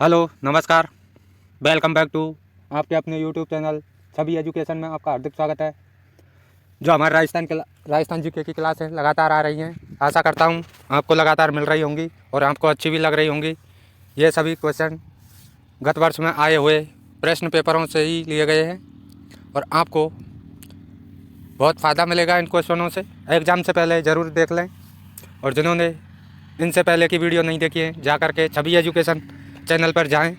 Hello नमस्कार। Welcome back to आपके अपने यूट्यूब चैनल छवि एजुकेशन में आपका हार्दिक स्वागत है। जो हमारे राजस्थान जीके की क्लास है लगातार आ रही हैं। आशा करता हूँ आपको लगातार मिल रही होंगी और आपको अच्छी भी लग रही होंगी। ये सभी क्वेश्चन गत वर्ष में आए हुए प्रश्न पेपरों से ही लिए गए हैं और आपको बहुत फ़ायदा मिलेगा इन क्वेश्चनों से। एग्ज़ाम से पहले ज़रूर देख लें और जिन्होंने इनसे पहले की वीडियो नहीं देखी है जा कर के छवि एजुकेशन चैनल पर जाएं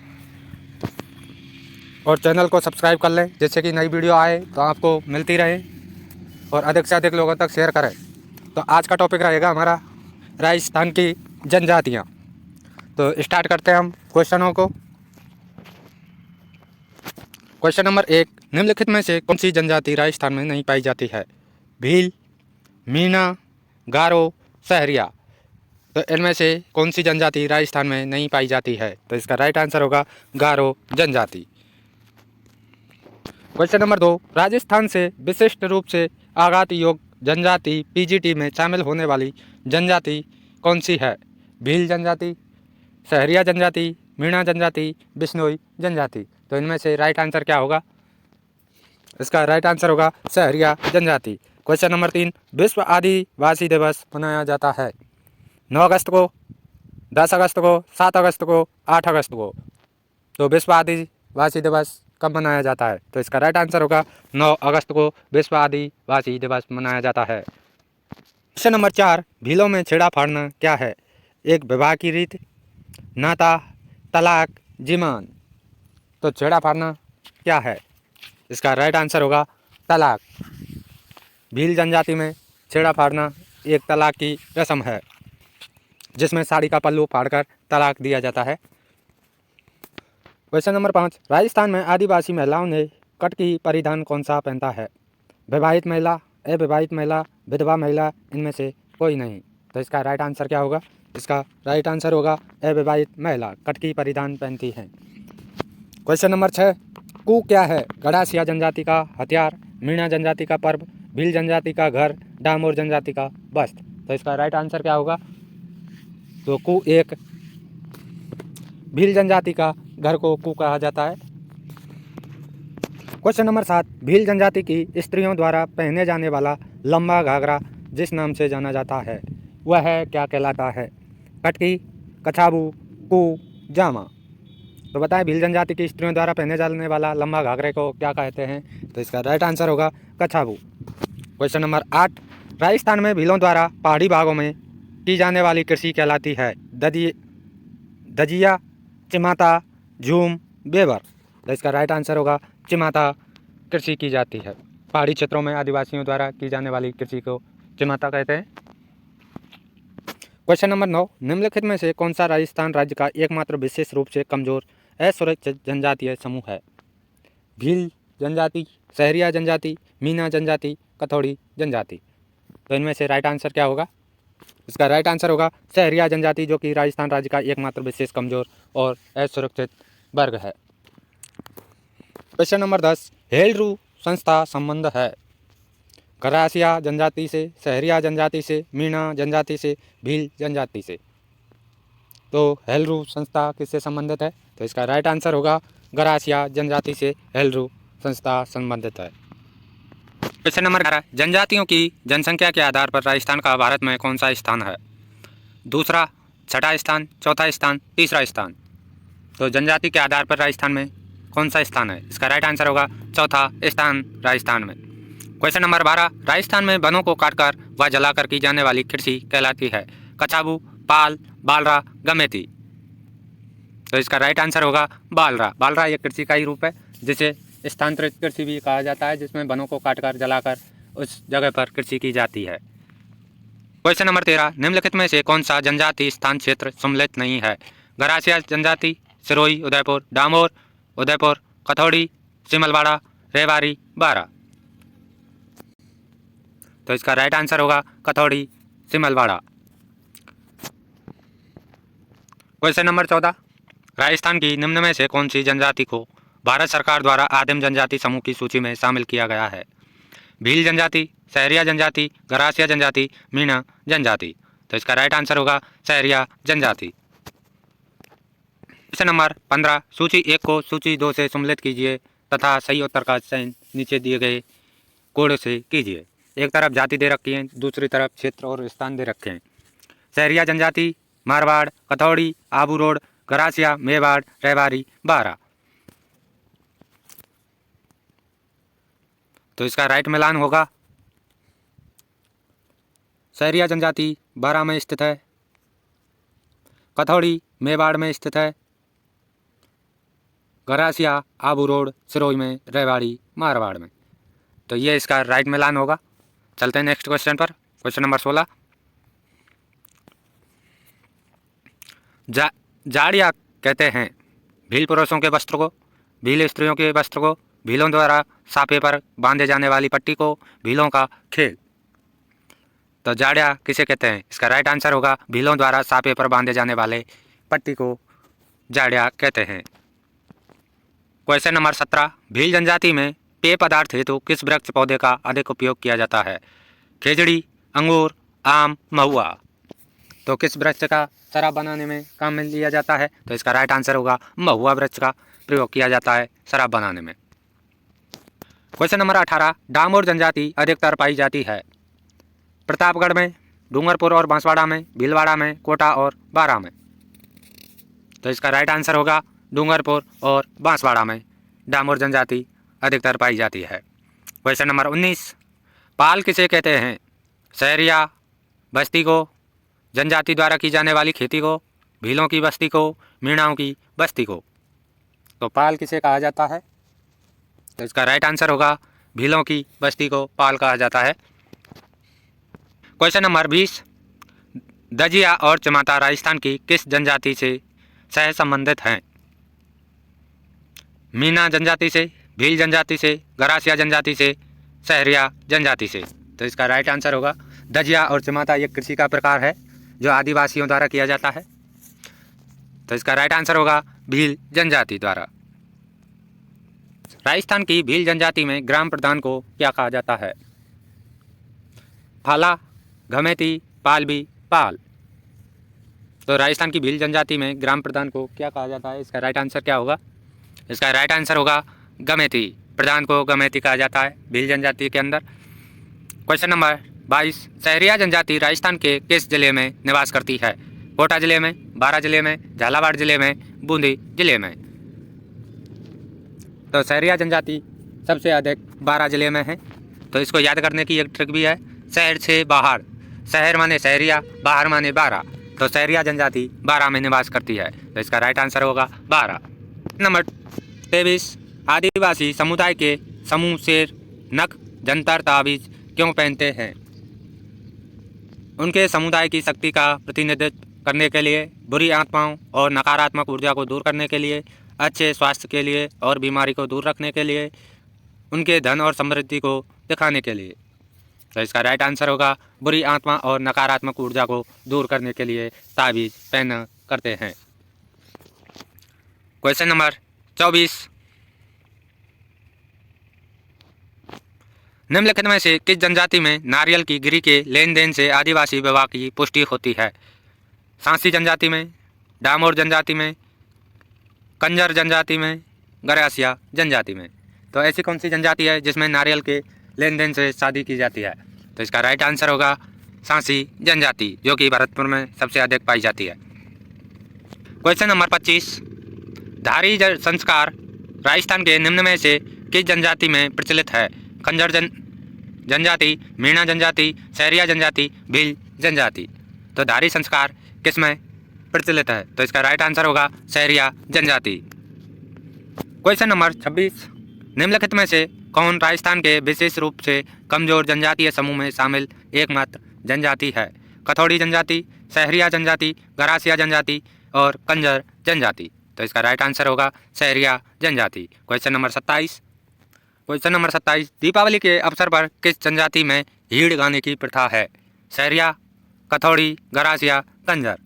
और चैनल को सब्सक्राइब कर लें, जिससे कि नई वीडियो आए तो आपको मिलती रहे और अधिक से अधिक लोगों तक शेयर करें। तो आज का टॉपिक रहेगा हमारा राजस्थान की जनजातियाँ। तो स्टार्ट करते हैं हम क्वेश्चनों को। क्वेश्चन नंबर 1, निम्नलिखित में से कौन सी जनजाति राजस्थान में नहीं पाई जाती है? भील, मीणा, गारो, सहरिया। तो इनमें से कौन सी जनजाति राजस्थान में नहीं पाई जाती है? तो इसका राइट आंसर होगा गारो जनजाति। क्वेश्चन नंबर 2, राजस्थान से विशिष्ट रूप से आघात योग्य जनजाति पीजीटी में शामिल होने वाली जनजाति कौन सी है? भील जनजाति, सहरिया जनजाति, मीणा जनजाति, बिश्नोई जनजाति। तो इनमें से राइट आंसर क्या होगा? इसका राइट आंसर होगा सहरिया जनजाति। क्वेश्चन नंबर 3, विश्व आदिवासी दिवस मनाया जाता है 9 अगस्त को, 10 अगस्त को, 7 अगस्त को, 8 अगस्त को। तो विश्व आदिवासी दिवस कब मनाया जाता है? तो इसका राइट आंसर होगा 9 अगस्त को विश्व आदिवासी दिवस मनाया जाता है। क्वेश्चन नंबर 4, भीलों में छेड़ा फाड़ना क्या है? एक विवाह की रीत, नाता, तलाक, जीमान। तो छेड़ा फाड़ना क्या है? इसका राइट आंसर होगा तलाक। भील जनजाति में छेड़ा फाड़ना एक तलाक की रस्म है, जिसमें साड़ी का पल्लू फाड़कर तलाक दिया जाता है। क्वेश्चन नंबर 5, राजस्थान में आदिवासी महिलाओं ने कटकी परिधान कौन सा पहनता है? विवाहित महिला, अविवाहित महिला, विधवा महिला, इनमें से कोई नहीं। तो इसका राइट आंसर क्या होगा? इसका राइट आंसर होगा अविवाहित महिला कटकी परिधान पहनती हैं। क्वेश्चन नंबर 6, कू क्या है? गढ़ासिया जनजाति का हथियार, मीणा जनजाति का पर्व, भील जनजाति का घर, डामोर जनजाति का वस्त्र। तो इसका राइट आंसर क्या होगा? तो कू एक भील जनजाति का घर को कू कहा जाता है। क्वेश्चन नंबर 7, भील जनजाति की स्त्रियों द्वारा पहने जाने वाला लंबा घाघरा जिस नाम से जाना जाता है वह क्या कहलाता है? कटकी, कछाबू, कू, जामा। तो बताएं भील जनजाति की स्त्रियों द्वारा पहने जाने वाला लंबा घाघरे को क्या कहते हैं? तो इसका राइट आंसर होगा कछाबू। क्वेश्चन नंबर 8, राजस्थान में भीलों द्वारा पहाड़ी भागों में की जाने वाली कृषि कहलाती है? दजिया, चिमाता, झूम, बेवर। तो इसका राइट आंसर होगा चिमाता कृषि की जाती है। पहाड़ी क्षेत्रों में आदिवासियों द्वारा की जाने वाली कृषि को चिमाता कहते हैं। क्वेश्चन नंबर 9, निम्नलिखित में से कौन सा राजस्थान राज्य का एकमात्र विशेष रूप से कमजोर असुरक्षित जनजातीय समूह है? भील जनजाति, सहरिया जनजाति, मीणा जनजाति, कथौड़ी जनजाति। तो इनमें से राइट आंसर क्या होगा? इसका राइट आंसर होगा सहरिया जनजाति, जो कि राजस्थान राज्य का एकमात्र विशेष कमजोर और असुरक्षित वर्ग है। क्वेश्चन नंबर 10, हेलरू संस्था संबंध है? गरासिया जनजाति से, सहरिया जनजाति से, मीणा जनजाति से, भील जनजाति से। तो हेलरू संस्था किससे संबंधित है? तो इसका राइट आंसर होगा गरासिया जनजाति से हेलरू संस्था संबंधित है। क्वेश्चन नंबर 11, जनजातियों की जनसंख्या के आधार पर राजस्थान का भारत में कौन सा स्थान है? दूसरा, छठा स्थान, चौथा स्थान, तीसरा स्थान। तो जनजाति के आधार पर राजस्थान में कौन सा स्थान है? इसका राइट आंसर होगा चौथा स्थान राजस्थान में। क्वेश्चन नंबर 12, राजस्थान में वनों को काटकर व जलाकर की जाने वाली कृषि कहलाती है? कछाबू, पाल, बालरा, गमेती। तो इसका राइट आंसर होगा बालरा। बालरा एक कृषि का ही रूप है जिसे स्थानांतरित कृषि भी कहा जाता है, जिसमें वनों को काटकर जलाकर उस जगह पर कृषि की जाती है। क्वेश्चन नंबर 13, निम्नलिखित में से कौन सा जनजाति स्थान क्षेत्र सम्मिलित नहीं है? गरासिया जनजाति, सिरोही, उदयपुर, डामोर, उदयपुर, कथौड़ी, सिमलवाड़ा, रेवाड़ी, बारा। तो इसका राइट आंसर होगा कथौड़ी, सिमलवाड़ा। क्वेश्चन नंबर 14, राजस्थान की निम्न में से कौन सी जनजाति को भारत सरकार द्वारा आदिम जनजाति समूह की सूची में शामिल किया गया है? भील जनजाति, सहरिया जनजाति, गरासिया जनजाति, मीणा जनजाति। तो इसका राइट आंसर होगा सहरिया जनजाति। क्वेश्चन नंबर 15, सूची 1 को सूची 2 से सम्मिलित कीजिए तथा सही उत्तर का चयन नीचे दिए गए कोड से कीजिए। एक तरफ जाति दे रखी है, दूसरी तरफ क्षेत्र और स्थान दे रखे हैं। सहरिया जनजाति, मारवाड़, कथौड़ी, आबू रोड, गरासिया, मेवाड़, रेवाड़ी, बारा। तो इसका राइट मिलान होगा। सहरिया जनजाति बारा में स्थित है, कथौड़ी मेवाड़ में स्थित है, गरासिया आबू रोड सिरोही में, रेवाड़ी मारवाड़ में। तो ये इसका राइट मिलान होगा। चलते हैं नेक्स्ट क्वेश्चन पर। क्वेश्चन नंबर 16, जाड़िया कहते हैं भील पुरुषों के वस्त्र को, भील स्त्रियों के वस्त्र को, भीलों द्वारा साफे पर बांधे जाने वाली पट्टी को, भीलों का खेल। तो जाड़िया किसे कहते हैं? इसका राइट आंसर होगा भीलों द्वारा साफे पर बांधे जाने वाले पट्टी को जाड़िया कहते हैं। क्वेश्चन नंबर 17, भील जनजाति में पेय पदार्थ हेतु किस वृक्ष पौधे का अधिक उपयोग किया जाता है? खेजड़ी, अंगूर, आम, महुआ। तो किस वृक्ष का शराब बनाने में काम में लिया जाता है? तो इसका राइट आंसर होगा महुआ वृक्ष का प्रयोग किया जाता है शराब बनाने में। क्वेश्चन नंबर 18, डामोर जनजाति अधिकतर पाई जाती है प्रतापगढ़ में, डूंगरपुर और बांसवाड़ा में, भीलवाड़ा में, कोटा और बारा में। तो इसका राइट आंसर होगा डूंगरपुर और बांसवाड़ा में डामोर जनजाति अधिकतर पाई जाती है। क्वेश्चन नंबर 19, पाल किसे कहते हैं? सहरिया बस्ती को, जनजाति द्वारा की जाने वाली खेती को, भीलों की बस्ती को, मीणाओं की बस्ती को। तो पाल किसे कहा जाता है? तो इसका राइट आंसर होगा भीलों की बस्ती को पाल कहा जाता है। क्वेश्चन नंबर 20, दजिया और चमाता राजस्थान की किस जनजाति से सह संबंधित हैं? मीना जनजाति से, भील जनजाति से, गरासिया जनजाति से, सहरिया जनजाति से। तो इसका राइट आंसर होगा दजिया और चमाता एक कृषि का प्रकार है जो आदिवासियों द्वारा किया जाता है। तो इसका राइट आंसर होगा भील जनजाति द्वारा। राजस्थान की भील जनजाति में ग्राम प्रधान को क्या कहा जाता है? फाला, घमेती, पालबी, पाल। तो राजस्थान की भील जनजाति में ग्राम प्रधान को क्या कहा जाता है? इसका राइट आंसर क्या होगा? इसका राइट आंसर होगा गमेती। प्रधान को गमेती कहा जाता है भील जनजाति के अंदर। क्वेश्चन नंबर 22, सहरिया जनजाति राजस्थान के किस जिले में निवास करती है? कोटा जिले में, बारा जिले में, झालावाड़ जिले में, बूंदी जिले में। तो सहरिया जनजाति सबसे अधिक बारा जिले में है। तो इसको याद करने की एक ट्रिक भी है, शहर से बाहर, शहर माने सहरिया, बाहर माने बारा। तो सहरिया जनजाति बारा में निवास करती है। तो इसका राइट आंसर होगा बारा। नंबर 23, आदिवासी समुदाय के समूह शेर, नख, जंतर, ताबीज क्यों पहनते हैं? उनके समुदाय की शक्ति का प्रतिनिधित्व करने के लिए, बुरी आत्माओं और नकारात्मक ऊर्जा को दूर करने के लिए, अच्छे स्वास्थ्य के लिए और बीमारी को दूर रखने के लिए, उनके धन और समृद्धि को दिखाने के लिए। तो इसका राइट आंसर होगा बुरी आत्मा और नकारात्मक ऊर्जा को दूर करने के लिए ताबीज पहना करते हैं। क्वेश्चन नंबर 24, निम्नलिखित में से किस जनजाति में नारियल की गिरी के लेन देन से आदिवासी विवाह की पुष्टि होती है? सांसी जनजाति में, डामोर जनजाति में, कंजर जनजाति में, गरासिया जनजाति में। तो ऐसी कौन सी जनजाति है जिसमें नारियल के लेन देन से शादी की जाती है? तो इसका राइट आंसर होगा सांसी जनजाति, जो कि भरतपुर में सबसे अधिक पाई जाती है। क्वेश्चन नंबर 25, धारी संस्कार राजस्थान के निम्न में से किस जनजाति में प्रचलित है? खंजर जनजाति, मीणा जनजाति, सहरिया जनजाति, भील जनजाति। तो धारी संस्कार किस में प्रचलित है? तो इसका राइट आंसर होगा सहरिया जनजाति। क्वेश्चन नंबर 26, निम्नलिखित में से कौन राजस्थान के विशेष रूप से कमजोर जनजातीय समूह में शामिल एकमात्र जनजाति है? कथौड़ी जनजाति, सहरिया जनजाति, गरासिया जनजाति और कंजर जनजाति। तो इसका राइट आंसर होगा सहरिया जनजाति। क्वेश्चन नंबर 27, दीपावली के अवसर पर किस जनजाति में हीड़ गाने की प्रथा है? सहरिया, कथौड़ी, गरासिया, कंजर।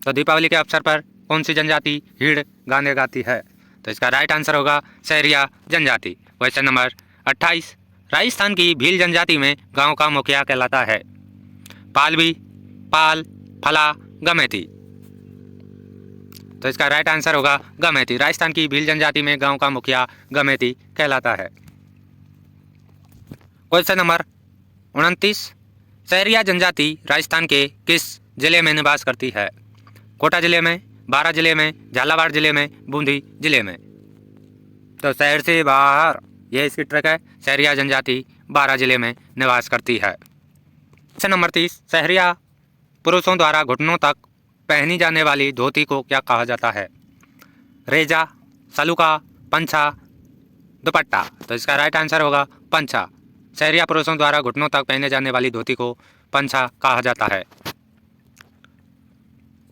तो दीपावली के अवसर पर कौन सी जनजाति हीड़ गाने गाती है? तो इसका राइट आंसर होगा सहरिया जनजाति। क्वेश्चन नंबर 28, राजस्थान की भील जनजाति में गांव का मुखिया कहलाता है? पालबी, पाल, फला, गमेती। तो इसका राइट आंसर होगा गमेती। राजस्थान की भील जनजाति में गांव का मुखिया गमेती कहलाता है। क्वेश्चन नंबर 29, सहरिया जनजाति राजस्थान के किस जिले में निवास करती है? कोटा जिले में, बारां जिले में, झालावाड़ जिले में, बूंदी जिले में। तो शहर से बाहर यह इसकी ट्रैक है। सहरिया जनजाति बारां जिले में निवास करती है। क्वेश्चन नंबर 30, सहरिया पुरुषों द्वारा घुटनों तक पहनी जाने वाली धोती को क्या कहा जाता है? रेजा, सलूका, पंछा, दुपट्टा। तो इसका राइट आंसर होगा पंछा। सहरिया पुरुषों द्वारा घुटनों तक पहने जाने वाली धोती को पंछा कहा जाता है।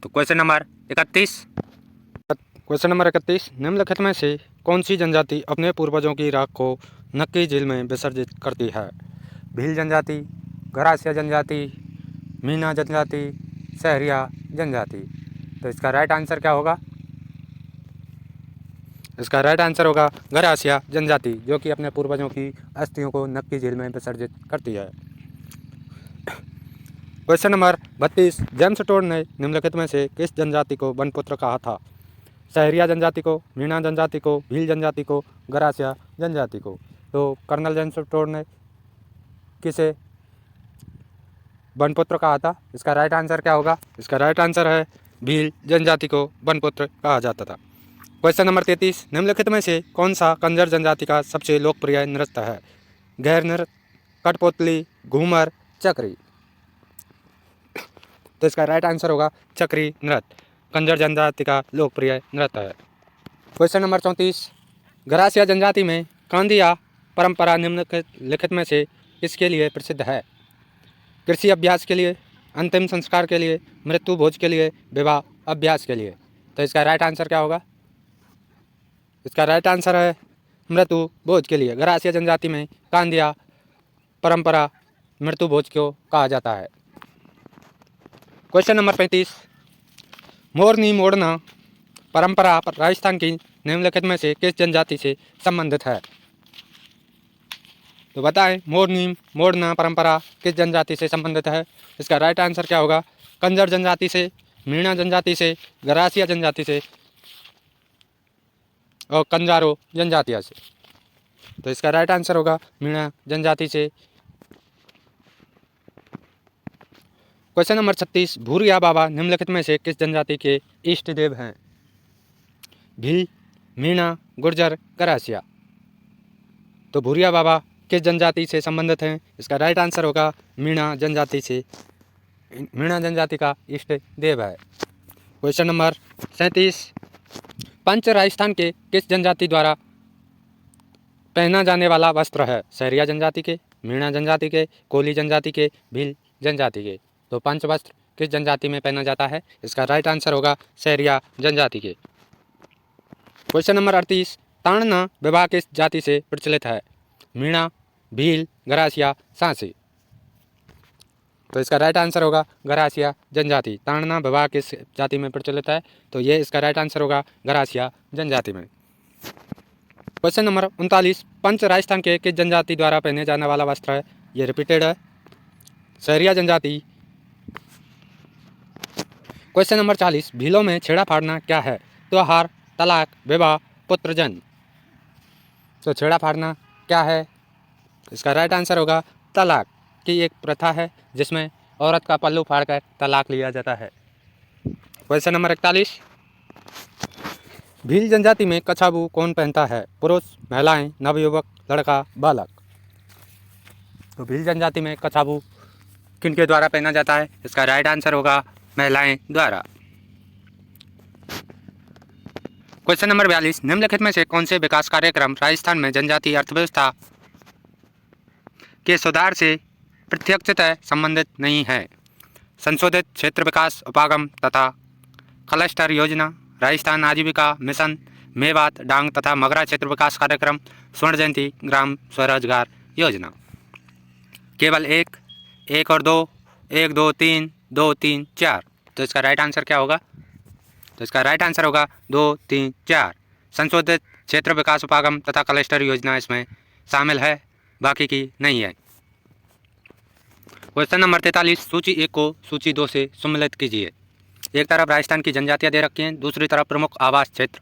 तो क्वेश्चन नंबर 31, निम्नलिखित में से कौन सी जनजाति अपने पूर्वजों की राख को नक्की झील में विसर्जित करती है? भील जनजाति, गरासिया जनजाति, मीना जनजाति, सहरिया जनजाति। तो इसका राइट आंसर क्या होगा? इसका राइट आंसर होगा गरासिया जनजाति, जो कि अपने पूर्वजों की अस्थियों को नक्की झील में विसर्जित करती है। क्वेश्चन नंबर 32, जेम्स टोड ने निम्नलिखित में से किस जनजाति को बनपुत्र कहा था? सहरिया जनजाति को, मीना जनजाति को, भील जनजाति को, गरासिया जनजाति को। तो कर्नल जेम्स टोड ने किसे बनपुत्र कहा था? इसका राइट आंसर क्या होगा? इसका राइट आंसर है भील जनजाति को बनपुत्र कहा जाता था। क्वेश्चन नंबर 33, निम्नलिखित में से कौन सा कंजर जनजाति का सबसे लोकप्रिय नृत्य है? गैर नृत्य, कठपुतली, घूमर, चक्री। तो इसका राइट आंसर होगा चक्री नृत्य, कंजर जनजाति का लोकप्रिय नृत्य है। क्वेश्चन नंबर 34, गरासिया जनजाति में कांदिया परंपरा निम्नलिखित में से किसके लिए प्रसिद्ध है? कृषि अभ्यास के लिए, अंतिम संस्कार के लिए, मृत्यु भोज के लिए, विवाह अभ्यास के लिए। तो इसका राइट आंसर क्या होगा? इसका राइट आंसर है मृत्यु भोज के लिए। गरासिया जनजाति में कांदिया परंपरा मृत्यु भोज को कहा जाता है। क्वेश्चन नंबर 35, मोरनी मोड़ना परंपरा राजस्थान की निम्नलिखित में से किस जनजाति से संबंधित है? तो बताएं, मोरनी मोड़ना परंपरा किस जनजाति से संबंधित है? इसका राइट आंसर क्या होगा? कंजर जनजाति से, मीणा जनजाति से, गरासिया जनजाति से और कंजारो जनजातिया से। तो इसका राइट आंसर होगा मीणा जनजाति से। क्वेश्चन नंबर 36, भूरिया बाबा निम्नलिखित में से किस जनजाति के इष्ट देव हैं? भील, मीणा, गुर्जर, गरासिया। तो भूरिया बाबा किस जनजाति से संबंधित हैं? इसका राइट आंसर होगा मीणा जनजाति से। मीणा जनजाति का इष्ट देव है। क्वेश्चन नंबर 37, पंच राजस्थान के किस जनजाति द्वारा पहना जाने वाला वस्त्र है? सहरिया जनजाति के, मीणा जनजाति के, कोली जनजाति के, भील जनजाति के। तो पंच वस्त्र किस जनजाति में पहना जाता है? इसका राइट आंसर होगा सहरिया जनजाति के। क्वेश्चन नंबर 38, ताड़ना विवाह किस जाति से प्रचलित है? मीणा, भील, गरासिया, सांसी। तो इसका राइट आंसर होगा गरासिया जनजाति। ताड़ना विवाह किस जाति में प्रचलित है? तो ये इसका राइट आंसर होगा गरासिया जनजाति में। क्वेश्चन नंबर 39, पंच राजस्थान के किस जनजाति द्वारा पहने जाने वाला वस्त्र है? ये रिपीटेड है, सहरिया जनजाति। क्वेश्चन नंबर 40, भीलों में छेड़ा फाड़ना क्या है? त्योहार, तलाक, विवाह, पुत्र जन्म। तो छेड़ा फाड़ना क्या है? इसका राइट आंसर होगा तलाक की एक प्रथा है जिसमें औरत का पल्लू फाड़कर तलाक लिया जाता है। क्वेश्चन नंबर 41, भील जनजाति में कछाबू कौन पहनता है? पुरुष, महिलाएं, नवयुवक, लड़का, बालक। तो भील जनजाति में कछाबू किनके द्वारा पहना जाता है? इसका राइट आंसर होगा महिलाएं द्वारा। क्वेश्चन नंबर 42, निम्नलिखित में से कौन से विकास कार्यक्रम राजस्थान में जनजातीय अर्थव्यवस्था के सुधार से प्रत्यक्षतः संबंधित नहीं है? संशोधित क्षेत्र विकास उपागम तथा क्लस्टर योजना, राजस्थान आजीविका मिशन, मेवात, डांग तथा मगरा क्षेत्र विकास कार्यक्रम, स्वर्ण जयंती ग्राम स्वरोजगार योजना। केवल एक और दो, 1, 2, 3, 2, 3, 4। तो इसका राइट आंसर क्या होगा? तो इसका राइट आंसर होगा 2, 3, 4। संशोधित क्षेत्र विकास उपागम तथा क्लस्टर योजना इसमें शामिल है, बाकी की नहीं है। क्वेश्चन नंबर 43, सूची 1 को सूची 2 से सम्मिलित कीजिए। एक तरफ राजस्थान की जनजातियाँ दे रखी हैं, दूसरी तरफ प्रमुख आवास क्षेत्र।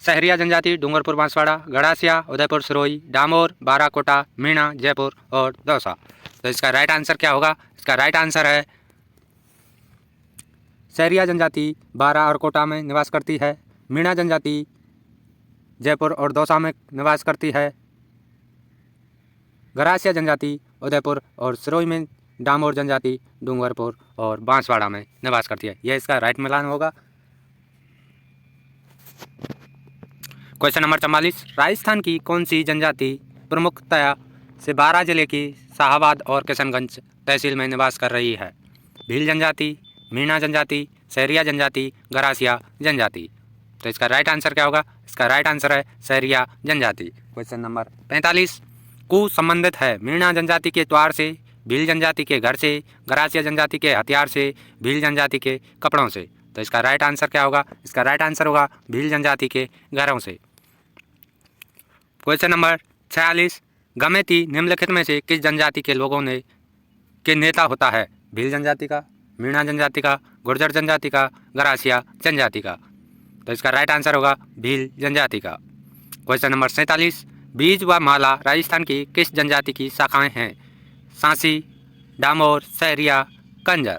सहरिया जनजाति डूंगरपुर बांसवाड़ा, गड़ासिया, उदयपुर सिरोही, डामोर, बाराकोटा, मीणा, जयपुर और दौसा। तो इसका राइट आंसर क्या होगा? इसका राइट आंसर है सहरिया जनजाति बारा और कोटा में निवास करती है। मीणा जनजाति जयपुर और दौसा में निवास करती है। गरासिया जनजाति उदयपुर और सिरोही में। डामोर जनजाति डूंगरपुर और बांसवाड़ा में निवास करती है। यह इसका राइट मिलान होगा। क्वेश्चन नंबर 44, राजस्थान की कौन सी जनजाति प्रमुखतया से बारा जिले की शाहाबाद और किशनगंज तहसील में निवास कर रही है? भील जनजाति, मीणा जनजाति, सहरिया जनजाति, गरासिया जनजाति। तो इसका राइट आंसर क्या होगा? इसका राइट आंसर है सहरिया जनजाति। क्वेश्चन नंबर 45, कु संबंधित है मीणा जनजाति के त्वार से, भील जनजाति के घर से, गरासिया जनजाति के हथियार से, भील जनजाति के कपड़ों से। तो इसका राइट आंसर क्या होगा? इसका राइट आंसर होगा भील जनजाति के घरों से। क्वेश्चन नंबर 46, गमेती निम्नलिखित में से किस जनजाति के लोगों ने के नेता होता है? भील जनजाति का, मीणा जनजाति का, गुर्जर जनजाति का, गरासिया जनजाति का। तो इसका राइट आंसर होगा भील जनजाति का। क्वेश्चन नंबर 47, बीज व माला राजस्थान की किस जनजाति की शाखाएं हैं? सांसी, डामोर, सहरिया, कंजर।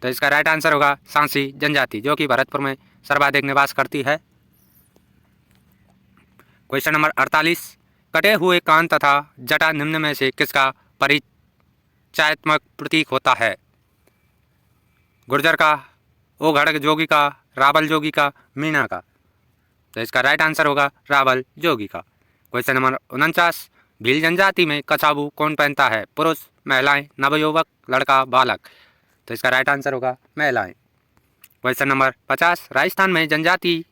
तो इसका राइट आंसर होगा सांसी जनजाति, जो कि भरतपुर में सर्वाधिक निवास करती है। क्वेश्चन नंबर 48, कटे हुए कान तथा जटा निम्न में से किसका परिचयात्मक प्रतीक होता है? गुर्जर का, ओघड़ जोगी का, रावल जोगी का, मीणा का। तो इसका राइट आंसर होगा रावल जोगी का। क्वेश्चन नंबर 49, भील जनजाति में कछाबू कौन पहनता है? पुरुष, महिलाएं, नवयुवक, लड़का, बालक। तो इसका राइट आंसर होगा महिलाएं। क्वेश्चन नंबर 50, राजस्थान में जनजाति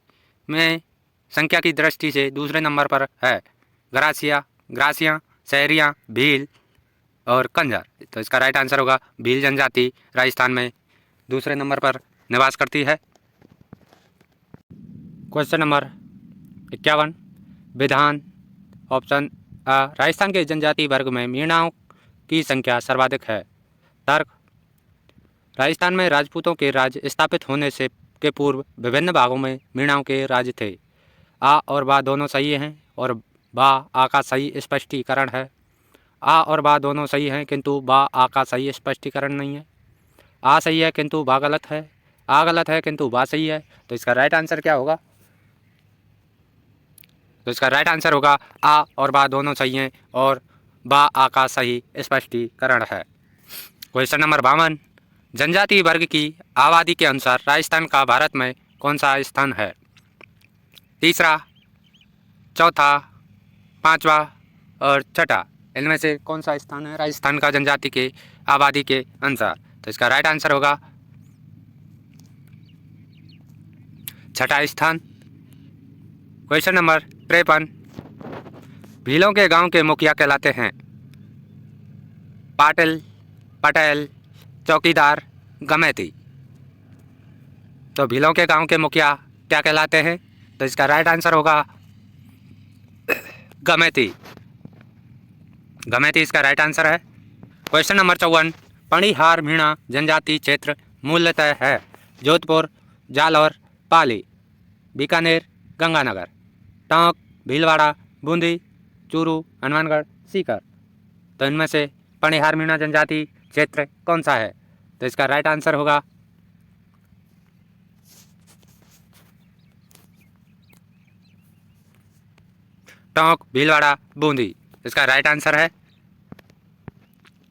में संख्या की दृष्टि से दूसरे नंबर पर है गरासिया, ग्रासिया, सहरिया, भील और कंजर। तो इसका राइट आंसर होगा भील जनजाति राजस्थान में दूसरे नंबर पर निवास करती है। क्वेश्चन नंबर 51, विधान ऑप्शन आ, राजस्थान के जनजाति वर्ग में मीणाओं की संख्या सर्वाधिक है। तर्क, राजस्थान में राजपूतों के राज्य स्थापित होने से के पूर्व विभिन्न भागों में मीणाओं के राज्य थे। आ और बा दोनों सही हैं और बा आ का सही स्पष्टीकरण है। आ और बा दोनों सही हैं किंतु बा आ का सही स्पष्टीकरण नहीं है। आ सही है किंतु बा गलत है। आ गलत है किंतु बा सही है। तो इसका राइट आंसर क्या होगा? तो इसका राइट आंसर होगा आ और बा दोनों सही हैं और बा आ का सही स्पष्टीकरण है। क्वेश्चन नंबर 52, जनजाति वर्ग की आबादी के अनुसार राजस्थान का भारत में कौन सा स्थान है? तीसरा, चौथा, पांचवा और छठा। इनमें से कौन सा स्थान है राजस्थान का जनजाति के आबादी के अनुसार? तो इसका राइट आंसर होगा छठा स्थान। क्वेश्चन नंबर 53, भीलों के गांव के मुखिया कहलाते हैं? पाटिल, पटेल, चौकीदार, गमेती। तो भीलों के गांव के मुखिया क्या कहलाते हैं? तो इसका राइट आंसर होगा गमेती। गमेती इसका राइट आंसर है। क्वेश्चन नंबर 54, पणिहार मीणा जनजाति क्षेत्र मूलतः है जोधपुर, जालौर, पाली, बीकानेर, गंगानगर, टोंक, भीलवाड़ा, बूंदी, चूरू, हनुमानगढ़, सीकर। तो इनमें से पणिहार मीणा जनजाति क्षेत्र कौन सा है? तो इसका राइट आंसर होगा टोंक, भीलवाड़ा, बूंदी। इसका राइट आंसर है।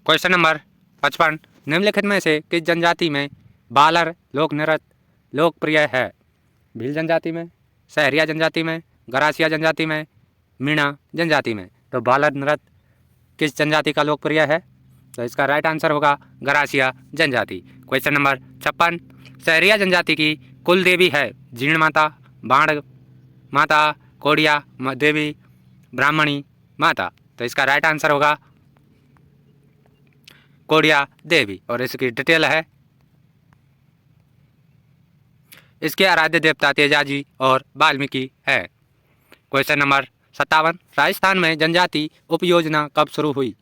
क्वेश्चन नंबर 55, निम्नलिखित में से किस जनजाति में बालर लोक नृत्य लोकप्रिय है? भील जनजाति में, सहरिया जनजाति में, गरासिया जनजाति में, मीणा जनजाति में। तो बालर नृत्य किस जनजाति का लोकप्रिय है? तो इसका राइट आंसर होगा गरासिया जनजाति। क्वेश्चन नंबर 56, सहरिया जनजाति की कुल देवी है जीर्ण माता, बाण माता, कोडिया देवी, ब्राह्मणी माता। तो इसका राइट आंसर होगा कोडिया देवी और इसकी डिटेल है। इसके आराध्य देवता तेजाजी और वाल्मीकि है। क्वेश्चन नंबर 57, राजस्थान में जनजाति उपयोजना कब शुरू हुई?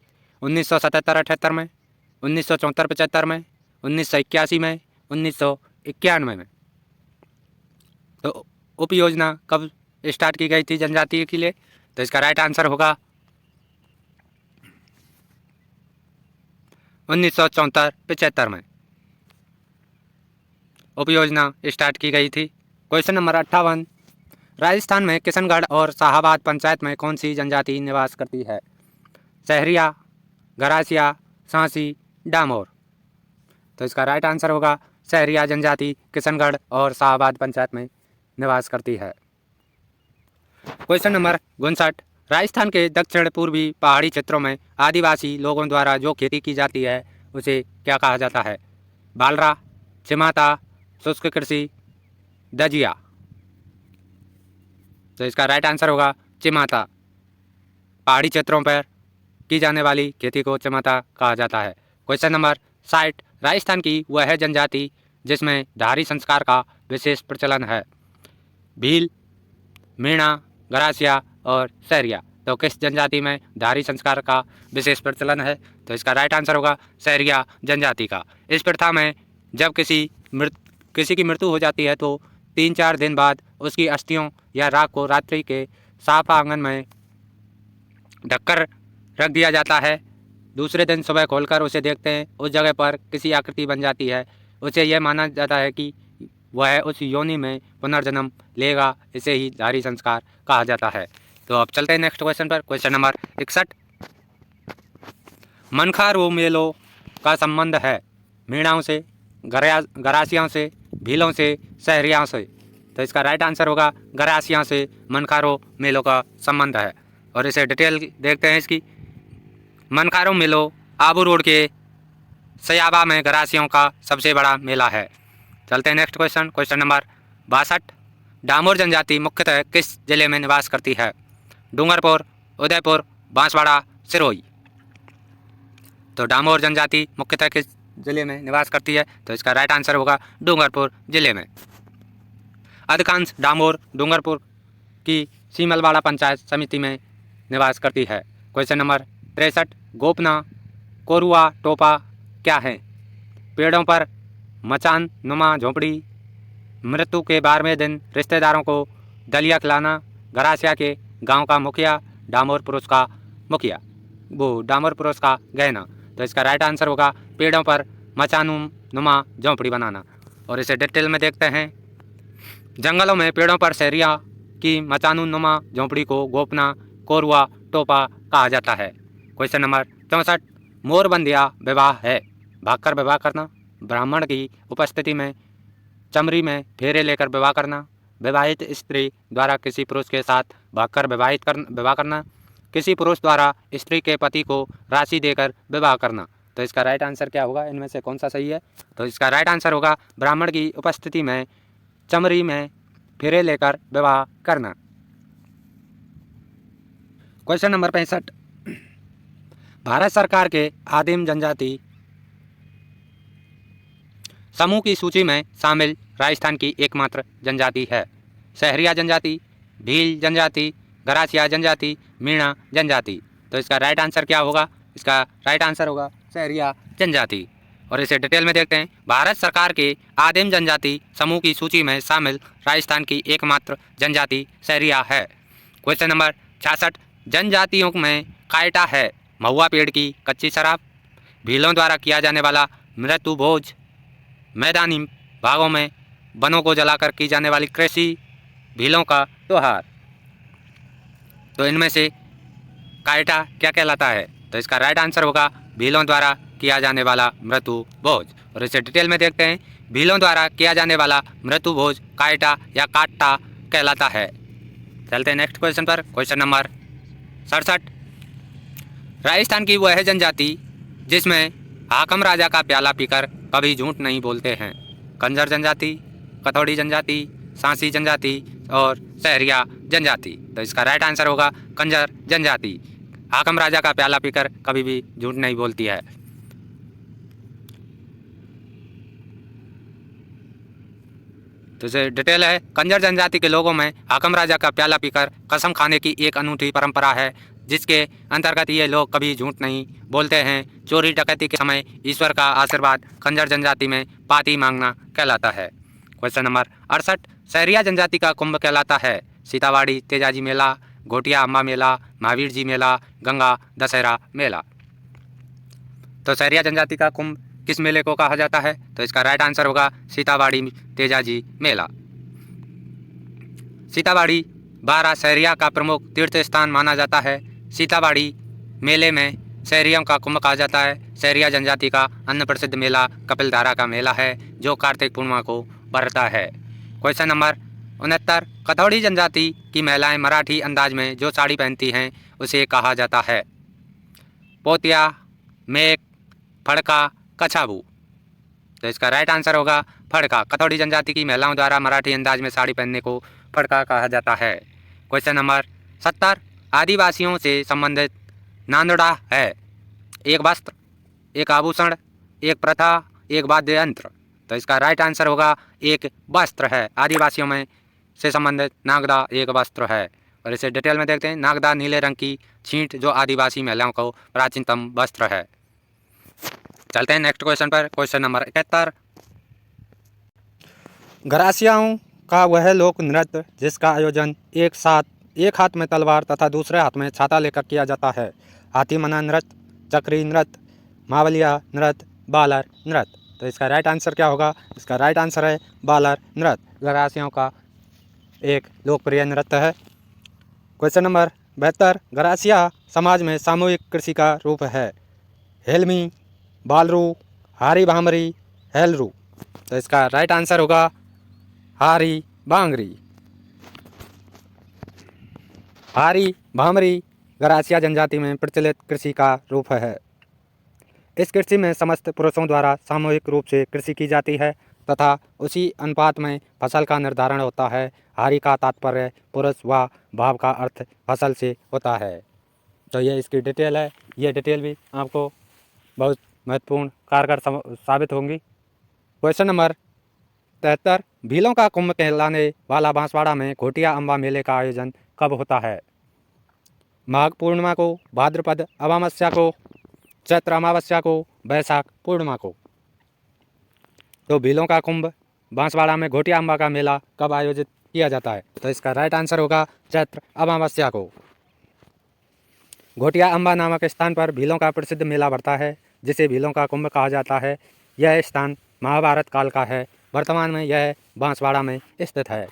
1977-78 में, 1974-75 में, 1981 में, 1991 में। तो उप योजना कब स्टार्ट की गई थी जनजातीय के लिए? तो इसका राइट आंसर होगा 1974-75 में उप योजना स्टार्ट की गई थी। क्वेश्चन नंबर 58, राजस्थान में किशनगढ़ और शाहाबाद पंचायत में कौन सी जनजाति निवास करती है? सहरिया, गरासिया, सांसी, डामोर। तो इसका राइट आंसर होगा सहरिया जनजाति किशनगढ़ और शाहाबाद पंचायत में निवास करती है। क्वेश्चन नंबर 59, राजस्थान के दक्षिण पूर्वी पहाड़ी क्षेत्रों में आदिवासी लोगों द्वारा जो खेती की जाती है उसे क्या कहा जाता है? बालरा, चिमाता, शुष्क कृषि, दजिया। तो इसका राइट आंसर होगा चिमाता। पहाड़ी क्षेत्रों पर की जाने वाली खेती को चिमाता कहा जाता है। क्वेश्चन नंबर 60, राजस्थान की वह जनजाति जिसमें धारी संस्कार का विशेष प्रचलन है? भील, मीणा, गरासिया और सहरिया। तो किस जनजाति में धारी संस्कार का विशेष प्रचलन है? तो इसका राइट आंसर होगा सहरिया जनजाति का। इस प्रथा में जब किसी की मृत्यु हो जाती है तो 3-4 दिन बाद उसकी अस्थियों या राख को रात्रि के साफ आंगन में ढककर रख दिया जाता है। दूसरे दिन सुबह खोलकर उसे देखते हैं, उस जगह पर किसी आकृति बन जाती है। उसे यह माना जाता है कि वह उस योनि में पुनर्जन्म लेगा। इसे ही धारी संस्कार कहा जाता है। तो अब चलते हैं नेक्स्ट क्वेश्चन पर। क्वेश्चन नंबर 61, मनखारू मेलों का संबंध है मीणाओं से, गरासियों से, भीलों से, सहरियाओं से? तो इसका राइट आंसर होगा गरासियों से मनखारू मेलों का संबंध है। और इसे डिटेल देखते हैं इसकी। मनखारू मेलों आबू रोड के सयाबा में गरासियों का सबसे बड़ा मेला है। चलते हैं next question. Question number 62, Damor जनजाति मुख्यतः किस जिले में निवास करती है? डूंगरपुर, उदयपुर, बांसवाड़ा, सिरोही। तो डामोर जनजाति मुख्यतः किस जिले में निवास करती है? तो इसका राइट आंसर होगा डूंगरपुर जिले में। अधिकांश डामोर डूंगरपुर की सीमलवाड़ा पंचायत समिति में निवास करती है। क्वेश्चन नंबर 63, गोपना, कोरुआ, टोपा क्या है? पेड़ों पर मचान नुमा झोंपड़ी, मृत्यु के 12वें दिन रिश्तेदारों को दलिया खिलाना, गरासिया के गांव का मुखिया, डामोर पुरुष का मुखिया, डामोर पुरुष का गहना। तो इसका राइट आंसर होगा पेड़ों पर मचानू नुमा झोंपड़ी बनाना। और इसे डिटेल में देखते हैं। जंगलों में पेड़ों पर सहरिया की मचानू नुमा झोंपड़ी को गोपना, कोरुआ, टोपा कहा जाता है। क्वेश्चन नंबर 64, मोरबंदिया विवाह है? भागकर विवाह करना, ब्राह्मण की उपस्थिति में चमरी में फेरे लेकर विवाह करना, विवाहित स्त्री द्वारा किसी पुरुष के साथ भागकर विवाह करना, किसी पुरुष द्वारा स्त्री के पति को राशि देकर विवाह करना। तो इसका राइट आंसर क्या होगा? इनमें से कौन सा सही है? तो इसका राइट आंसर होगा ब्राह्मण की उपस्थिति में चमरी में फेरे लेकर विवाह करना। क्वेश्चन नंबर 65, भारत सरकार के आदिम जनजाति समूह की सूची में शामिल राजस्थान की एकमात्र जनजाति है? सहरिया जनजाति, भील जनजाति, गरासिया जनजाति, मीणा जनजाति। तो इसका राइट आंसर क्या होगा? इसका राइट आंसर होगा सहरिया जनजाति। और इसे डिटेल में देखते हैं। भारत सरकार के आदिम जनजाति समूह की सूची में शामिल राजस्थान की एकमात्र जनजाति सहरिया है। क्वेश्चन नंबर 66, जनजातियों में कायटा है? महुआ पेड़ की कच्ची शराब, भीलों द्वारा किया जाने वाला मृत्यु भोज, मैदानी भागों में वनों को जलाकर की जाने वाली कृषि, भीलों का त्योहार। तो इनमें से कायटा क्या कहलाता है? तो इसका राइट आंसर होगा भीलों द्वारा किया जाने वाला मृत्यु भोज। और इसे डिटेल में देखते हैं। भीलों द्वारा किया जाने वाला मृत्यु भोज कायटा या काट्टा कहलाता है। चलते हैं नेक्स्ट क्वेश्चन पर। क्वेश्चन नंबर 67, राजस्थान की वह जनजाति जिसमें हाकम राजा का प्याला पीकर कभी झूठ नहीं बोलते हैं? कंजर जनजाति, कथौड़ी जनजाति, सांसी जनजाति और सहरिया जनजाति। तो इसका राइट आंसर होगा कंजर जनजाति। हाकम राजा का प्याला पीकर कभी भी झूठ नहीं बोलती है। तो इसे डिटेल है। कंजर जनजाति के लोगों में हाकम राजा का प्याला पीकर कसम खाने की एक अनूठी परंपरा है। जिसके अंतर्गत ये लोग कभी झूठ नहीं बोलते हैं। चोरी डकैती के समय ईश्वर का आशीर्वाद खंजर जनजाति में पाती मांगना कहलाता है। क्वेश्चन नंबर 68, सहरिया जनजाति का कुंभ कहलाता है। सीतावाड़ी तेजाजी मेला, घोटिया अम्बा मेला, महावीर जी मेला, गंगा दशहरा मेला। तो सहरिया जनजाति का कुंभ किस मेले को कहा जाता है? तो इसका राइट आंसर होगा सीतावाड़ी तेजाजी मेला। सीतावाड़ी बारा सहरिया का प्रमुख तीर्थ स्थान माना जाता है। सीतावाड़ी मेले में सहरियों का कुंभ कहा जाता है। सहरिया जनजाति का अन्य प्रसिद्ध मेला कपिलधारा का मेला है, जो कार्तिक पूर्णिमा को पड़ता है। क्वेश्चन नंबर 69, कथौड़ी जनजाति की महिलाएं मराठी अंदाज में जो साड़ी पहनती हैं उसे कहा जाता है। पोतिया, मेक, फड़का, कछाबू। तो इसका राइट आंसर होगा फड़का। कथौड़ी जनजाति की महिलाओं द्वारा मराठी अंदाज में साड़ी पहनने को फड़का कहा जाता है। क्वेश्चन नंबर 70, आदिवासियों से संबंधित नांदड़ा है। एक वस्त्र, एक आभूषण, एक प्रथा, एक वाद्य यंत्र। तो इसका राइट आंसर होगा एक वस्त्र है। आदिवासियों में से संबंधित नागदा एक वस्त्र है। और इसे डिटेल में देखते हैं। नागदा नीले रंग की छींट जो आदिवासी महिलाओं को प्राचीनतम वस्त्र है। चलते हैं नेक्स्ट क्वेश्चन पर। क्वेश्चन नंबर 71, गरासियाओं का वह लोक नृत्य जिसका आयोजन एक हाथ में तलवार तथा दूसरे हाथ में छाता लेकर किया जाता है। हाथी मना नृत्य, चक्री नृत्य, मावलिया नृत्य, बालर नृत्य। तो इसका राइट आंसर क्या होगा? इसका राइट आंसर है बालर नृत्य। गरासियों का एक लोकप्रिय नृत्य है। क्वेश्चन नंबर 72, गरासिया समाज में सामूहिक कृषि का रूप है। हेलमी, बालरू, हारी भामरी, हेलरू। तो इसका राइट आंसर होगा हारी भांगरी। हारी भामरी गरासिया जनजाति में प्रचलित कृषि का रूप है। इस कृषि में समस्त पुरुषों द्वारा सामूहिक रूप से कृषि की जाती है तथा उसी अनुपात में फसल का निर्धारण होता है। हारी का तात्पर्य पुरुष व भाव का अर्थ फसल से होता है। तो ये इसकी डिटेल है। ये डिटेल भी आपको बहुत महत्वपूर्ण कारगर साबित होंगी। क्वेश्चन नंबर 73, भीलों का कुंभ कहलाने वाला बांसवाड़ा में घोटिया अम्बा मेले का आयोजन कब होता है? माघ पूर्णिमा को, भाद्रपद अमावस्या को, चैत्र अमावस्या को, बैसाख पूर्णिमा को। तो भीलों का कुंभ बांसवाड़ा में घोटिया अम्बा का मेला कब आयोजित किया जाता है? तो इसका राइट आंसर होगा चैत्र अमावस्या को। घोटिया अम्बा नामक स्थान पर भीलों का प्रसिद्ध मेला बढ़ता है, जिसे भीलों का कुंभ कहा जाता है। यह स्थान महाभारत काल का है। वर्तमान में यह बांसवाड़ा में स्थित है।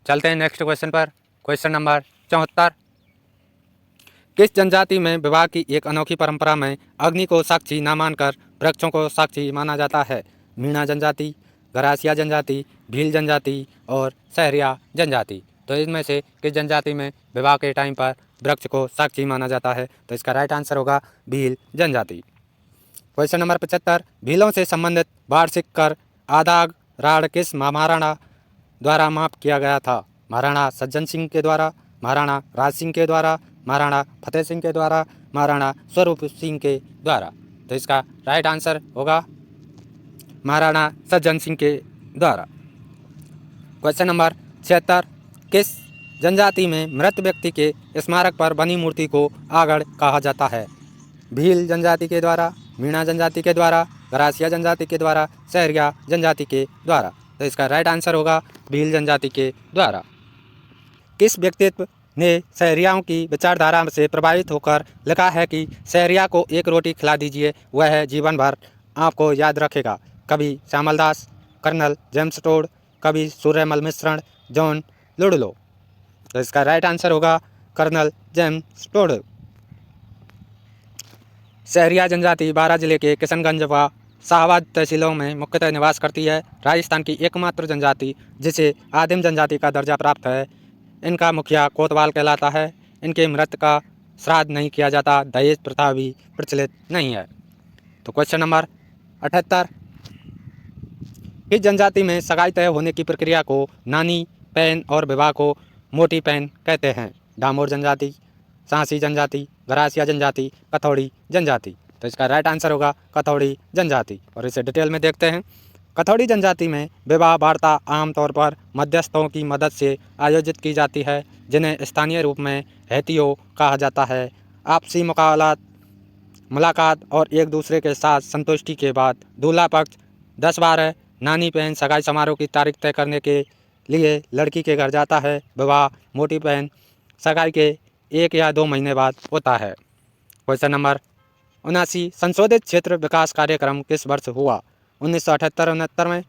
चलते हैं नेक्स्ट क्वेश्चन पर। क्वेश्चन नंबर 74, किस जनजाति में विवाह की एक अनोखी परंपरा में अग्नि को साक्षी न मानकर वृक्षों को साक्षी माना जाता है? मीणा जनजाति, गरासिया जनजाति, भील जनजाति और सहरिया जनजाति। तो इनमें से किस जनजाति में विवाह के टाइम पर वृक्ष को साक्षी माना जाता है? तो इसका राइट आंसर होगा भील जनजाति। क्वेश्चन नंबर 75, भीलों से संबंधित वार्षिक कर आदाग राड़ किस महाराणा द्वारा माफ किया गया था? महाराणा सज्जन सिंह के द्वारा, महाराणा राज सिंह के द्वारा, महाराणा फतेह सिंह के द्वारा, महाराणा स्वरूप सिंह के द्वारा। तो इसका राइट आंसर होगा महाराणा सज्जन सिंह के द्वारा। क्वेश्चन नंबर 76, किस जनजाति में मृत व्यक्ति के स्मारक पर बनी मूर्ति को आगड़ कहा जाता है? भील जनजाति के द्वारा, मीणा जनजाति के द्वारा, गरासिया जनजाति के द्वारा, सहरिया जनजाति के द्वारा। तो इसका राइट आंसर होगा भील जनजाति के द्वारा। किस व्यक्तित्व ने सहरियाओं की विचारधारा से प्रभावित होकर लिखा है कि सहरिया को एक रोटी खिला दीजिए, वह जीवन भर आपको याद रखेगा? कवि श्यामल दास, कर्नल जेम्स टोड, कवि सूर्यमल मिश्रण, जॉन लुडलो। तो इसका राइट आंसर होगा कर्नल जेम्स टोड। सहरिया जनजाति बारा जिले के किशनगंज व शाहबाद तहसीलों में मुख्यतः निवास करती है। राजस्थान की एकमात्र जनजाति जिसे आदिम जनजाति का दर्जा प्राप्त है। इनका मुखिया कोतवाल कहलाता है। इनके मृत का श्राद्ध नहीं किया जाता। दहेज प्रथा भी प्रचलित नहीं है। तो क्वेश्चन नंबर 78, किस जनजाति में सगाई तय होने की प्रक्रिया को नानी पैन और विवाह को मोटी पैन कहते हैं? डामोर जनजाति, सांसी जनजाति, गरासिया जनजाति, कथौड़ी जनजाति। तो इसका राइट आंसर होगा कथौड़ी जनजाति। और इसे डिटेल में देखते हैं। कथौड़ी जनजाति में विवाह वार्ता आमतौर पर मध्यस्थों की मदद से आयोजित की जाती है, जिन्हें स्थानीय रूप में हैतियो कहा जाता है। आपसी मुलाकात और एक दूसरे के साथ संतुष्टि के बाद दूल्हा पक्ष 10-12 नानी बहन सगाई समारोह की तारीख तय करने के लिए लड़की के घर जाता है। विवाह मोटी बहन सगाई के 1 या 2 महीने बाद होता है। क्वेश्चन नंबर 79, संशोधित क्षेत्र विकास कार्यक्रम किस वर्ष हुआ? 1978-69 में,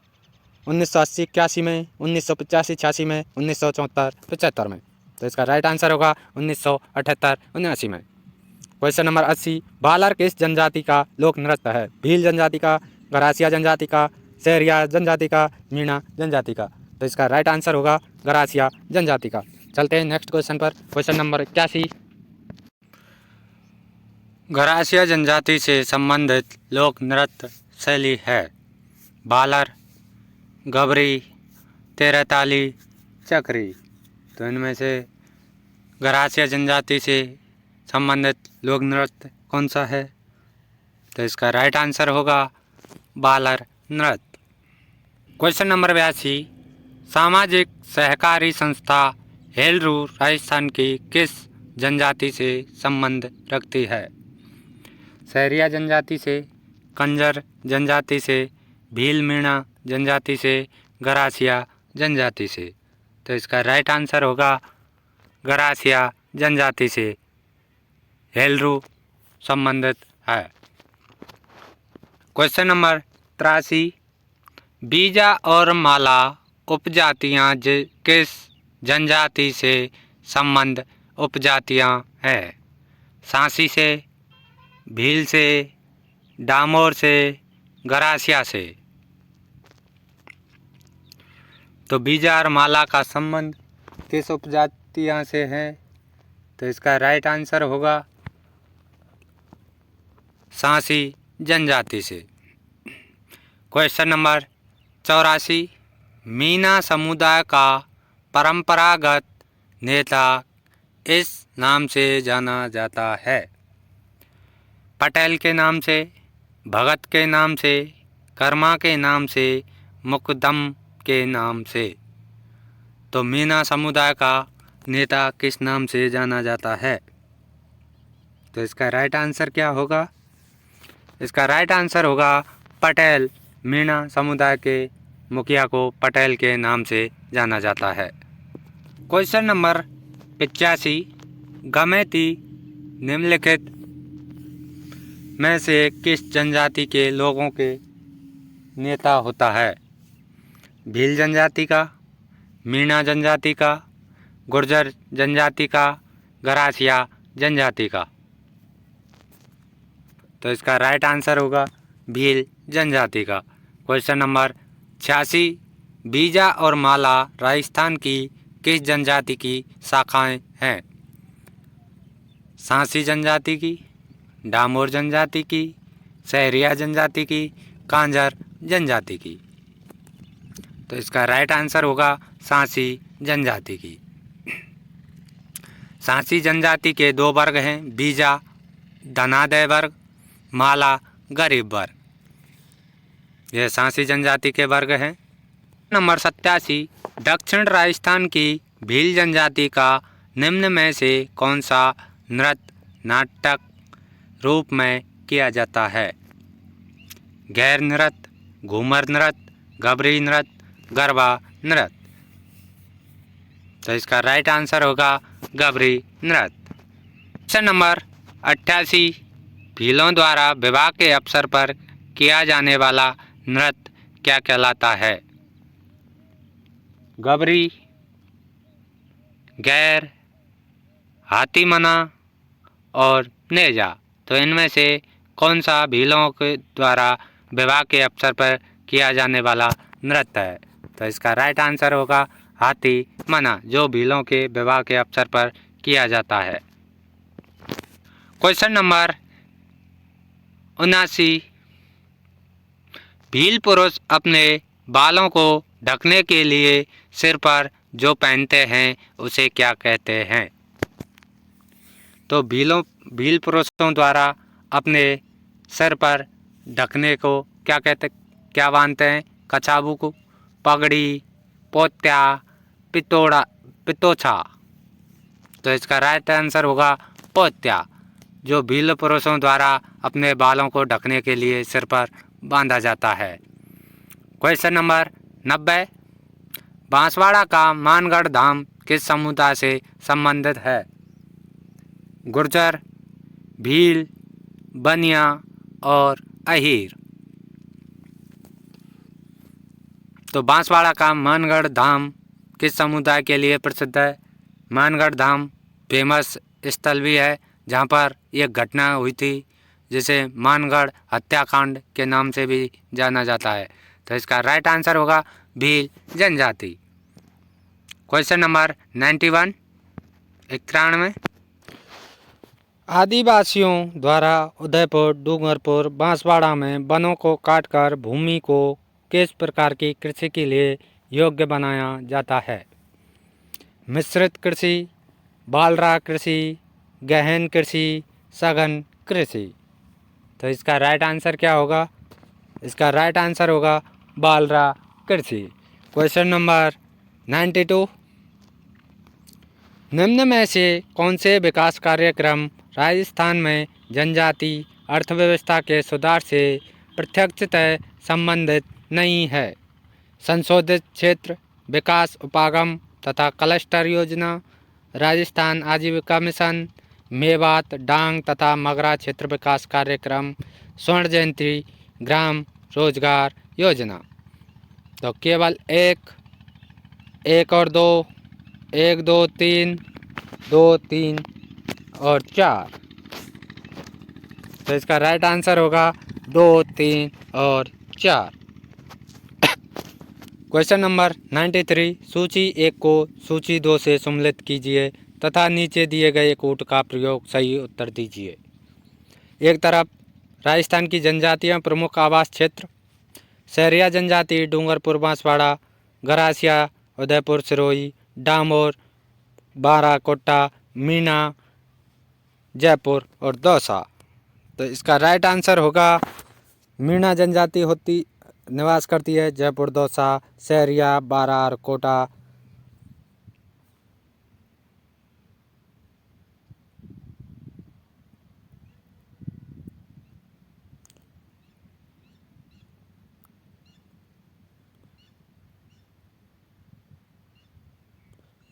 1980-81 में, 1985-86 में, 1974-75 में। तो इसका राइट आंसर होगा 1978-79 में। क्वेश्चन नंबर 80, बालर किस जनजाति का लोक नृत्य है? भील जनजाति का, गरासिया जनजाति का, सहरिया जनजाति का, मीणा जनजाति का। तो इसका राइट आंसर होगा गरासिया जनजाति का। चलते हैं नेक्स्ट क्वेश्चन पर। क्वेश्चन नंबर 81, गरासिया जनजाति से संबंधित लोक नृत्य शैली है? बालर, गबरी, तेरहताली, चक्री। तो इनमें से गरासिया जनजाति से संबंधित लोक नृत्य कौन सा है? तो इसका राइट आंसर होगा बालर नृत्य। क्वेश्चन नंबर 82, सामाजिक सहकारी संस्था हेलरू राजस्थान की किस जनजाति से संबंध रखती है? सहरिया जनजाति से, कंजर जनजाति से, भील मीणा जनजाति से, गरासिया जनजाति से। तो इसका राइट आंसर होगा गरासिया जनजाति से हेलरू संबंधित है। क्वेश्चन नंबर 83, बीजा और माला उपजातियाँ किस जनजाति से संबंध उपजातियाँ हैं? सांसी से, भील से, डामोर से, गरासिया से। तो बीजा और माला का संबंध किस उपजातियाँ से है? तो इसका राइट आंसर होगा सांसी जनजाति से। क्वेश्चन नंबर 84, मीना समुदाय का परंपरागत नेता इस नाम से जाना जाता है? पटेल के नाम से, भगत के नाम से, कर्मा के नाम से, मुकदम के नाम से। तो मीना समुदाय का नेता किस नाम से जाना जाता है? तो इसका राइट आंसर क्या होगा? इसका राइट आंसर होगा पटेल। मीणा समुदाय के मुखिया को पटेल के नाम से जाना जाता है। क्वेश्चन नंबर 85, गमेती निम्नलिखित में से किस जनजाति के लोगों के नेता होता है? भील जनजाति का, मीणा जनजाति का, गुर्जर जनजाति का, गरासिया जनजाति का। तो इसका राइट आंसर होगा भील जनजाति का। क्वेश्चन नंबर 86, बीजा और माला राजस्थान की किस जनजाति की शाखाएं हैं? सांसी जनजाति की, डामोर जनजाति की, सहरिया जनजाति की, कांजर जनजाति की। तो इसका राइट आंसर होगा सांसी जनजाति की। सांसी जनजाति के 2 वर्ग हैं, बीजा धनादय वर्ग, माला गरीब वर्ग। यह सांसी जनजाति के वर्ग हैं। नंबर 87, दक्षिण राजस्थान की भील जनजाति का निम्न में से कौन सा नृत्य नाटक रूप में किया जाता है? गैर नृत्य, घूमर नृत्य, गबरी नृत्य, गरबा नृत्य। तो इसका राइट आंसर होगा गबरी नृत्य। क्वेश्चन नंबर 88, भीलों द्वारा विवाह के अवसर पर किया जाने वाला नृत्य क्या कहलाता है? गबरी, गैर, हाथीमना और नेजा। तो इनमें से कौन सा भीलों के द्वारा विवाह के अवसर पर किया जाने वाला नृत्य है? तो इसका राइट आंसर होगा हाथीमना, जो भीलों के विवाह के अवसर पर किया जाता है। क्वेश्चन नंबर 79, भील पुरुष अपने बालों को ढकने के लिए सिर पर जो पहनते हैं उसे क्या कहते हैं? तो भील पुरुषों द्वारा अपने सिर पर ढकने को क्या बांधते हैं? कछाबुक, पगड़ी, पोत्या, पितोछा। तो इसका राइट आंसर होगा पोत्या, जो भील पुरुषों द्वारा अपने बालों को ढकने के लिए सिर पर बांधा जाता है। क्वेश्चन नंबर 90, बांसवाड़ा का मानगढ़ धाम किस समुदाय से संबंधित है? गुर्जर, भील, बनिया और अहीर। तो बांसवाड़ा का मानगढ़ धाम किस समुदाय के लिए प्रसिद्ध है? मानगढ़ धाम फेमस स्थल भी है जहाँ पर एक घटना हुई थी जिसे मानगढ़ हत्याकांड के नाम से भी जाना जाता है। तो इसका राइट आंसर होगा भील जनजाति। क्वेश्चन नंबर 91, 91, आदिवासियों द्वारा उदयपुर, डूंगरपुर, बांसवाड़ा में वनों को काटकर भूमि को किस प्रकार की कृषि के लिए योग्य बनाया जाता है? मिश्रित कृषि, बालरा कृषि, गहन कृषि, सघन कृषि। तो इसका राइट आंसर क्या होगा? इसका राइट आंसर होगा बालरा कृषि। क्वेश्चन नंबर 92, निम्न में से कौन से विकास कार्यक्रम राजस्थान में जनजाति अर्थव्यवस्था के सुधार से प्रत्यक्षतः संबंधित नहीं है? संशोधित क्षेत्र विकास उपागम तथा क्लस्टर योजना, राजस्थान आजीविका मिशन, मेवात, डांग तथा मगरा क्षेत्र विकास कार्यक्रम, स्वर्ण जयंती ग्राम रोजगार योजना। तो केवल एक और दो, 1, 2, 3, 2, 3 और 4। तो इसका राइट आंसर होगा 2, 3 और 4। क्वेश्चन नंबर 93, सूची 1 को सूची 2 से सम्मिलित कीजिए तथा नीचे दिए गए कूट का प्रयोग सही उत्तर दीजिए। एक तरफ राजस्थान की जनजातियां प्रमुख आवास क्षेत्र, सहरिया जनजाति डूंगरपुर, बांसवाड़ा, गरासिया, उदयपुर, सिरोही, डामोर, बाराकोटा, मीना, जयपुर और दौसा। तो इसका राइट आंसर होगा मीना जनजाति निवास करती है जयपुर, दौसा, सहरिया, बाराकोटा।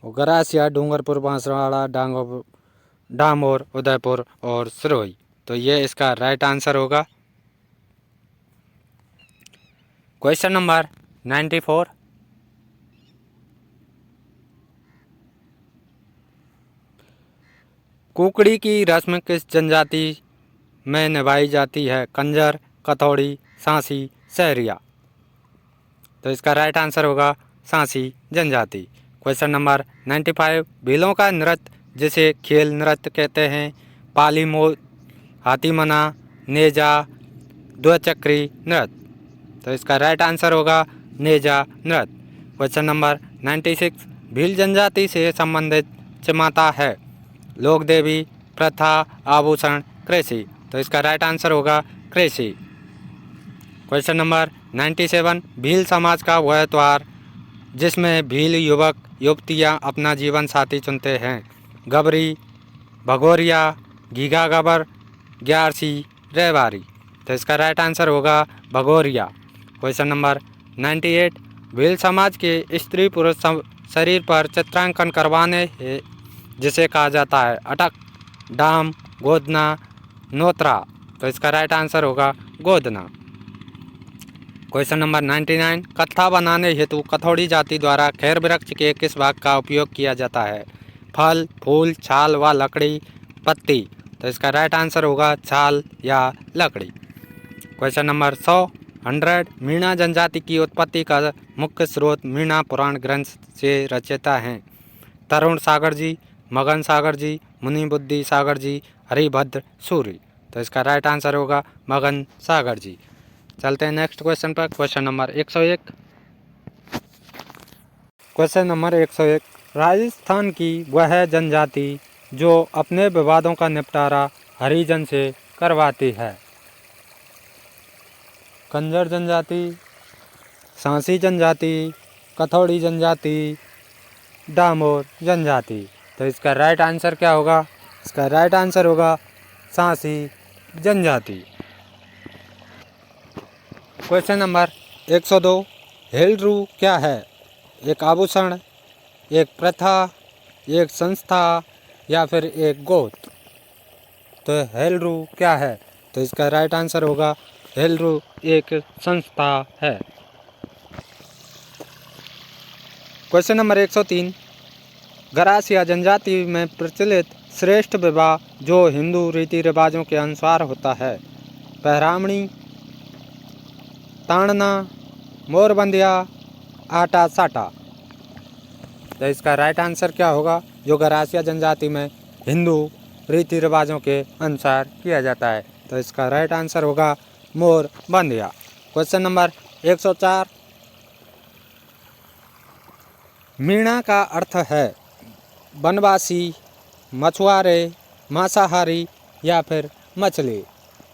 गरासिया, डूंगरपुर, बांसवाड़ा, डामोर, उदयपुर और सिरोही। तो ये इसका राइट आंसर होगा। क्वेश्चन नंबर 94, कुकड़ी की रस्म किस जनजाति में निभाई जाती है? कंजर, कथौड़ी, सांसी, सहरिया। तो इसका राइट आंसर होगा सांसी जनजाति। क्वेश्चन नंबर 95, भीलों का नृत्य जिसे खेल नृत्य कहते हैं, पाली मोर, हाथीमना, नेजा, द्विचक्री नृत्य। तो इसका राइट आंसर होगा नेजा नृत्य। क्वेश्चन नंबर 96, भील जनजाति से संबंधित चिमाता है, लोक देवी, प्रथा, आभूषण, कृषि। तो इसका राइट आंसर होगा कृषि। क्वेश्चन नंबर 97, भील समाज का वह त्यौहार जिसमें भील युवक युवतियां अपना जीवन साथी चुनते हैं, गबरी, भगोरिया, घीघा गबर, ग्यारसी, रेवारी। तो इसका राइट आंसर होगा भगोरिया। क्वेश्चन नंबर 98, भील समाज के स्त्री पुरुष शरीर पर चित्रांकन करवाने जिसे कहा जाता है, अटक, डाम, गोदना, नोत्रा। तो इसका राइट आंसर होगा गोदना। क्वेश्चन नंबर 99, कत्था बनाने हेतु कथौड़ी जाति द्वारा खैर वृक्ष के किस भाग का उपयोग किया जाता है? फल, फूल, छाल व लकड़ी, पत्ती। तो इसका राइट आंसर होगा छाल या लकड़ी। क्वेश्चन नंबर 100, मीणा जनजाति की उत्पत्ति का मुख्य स्रोत मीणा पुराण ग्रंथ से रचयिता हैं, तरुण सागर जी, मगन सागर जी, मुनि बुद्धि सागर जी, हरिभद्र सूरी। तो इसका राइट आंसर होगा मगन सागर जी। चलते हैं नेक्स्ट क्वेश्चन पर। Question number 101, question number 101, Rajasthan की वह जनजाति जो अपने विवादों का निपटारा हरिजन से करवाती है? कंजर जनजाति, सांसी जनजाति, कथौड़ी जनजाति, डामोर जनजाति। तो इसका राइट आंसर क्या होगा? इसका राइट आंसर होगा सांसी जनजाति। क्वेश्चन नंबर 102, हेलरू क्या है? एक आभूषण, एक प्रथा, एक संस्था या फिर एक गोत? तो हेलरू क्या है? तो इसका राइट आंसर होगा हेलरू एक संस्था है। क्वेश्चन नंबर 103, गरासिया जनजाति में प्रचलित श्रेष्ठ विवाह जो हिंदू रीति रिवाजों के अनुसार होता है? पहरामणी, ताड़ना, मोरबंदिया, आटा साटा। तो इसका राइट आंसर क्या होगा जो गरासिया जनजाति में हिंदू रीति रिवाजों के अनुसार किया जाता है? तो इसका राइट आंसर होगा मोरबंदिया। क्वेश्चन नंबर 104, मीणा का अर्थ है वनवासी, मछुआरे, मांसाहारी या फिर मछली?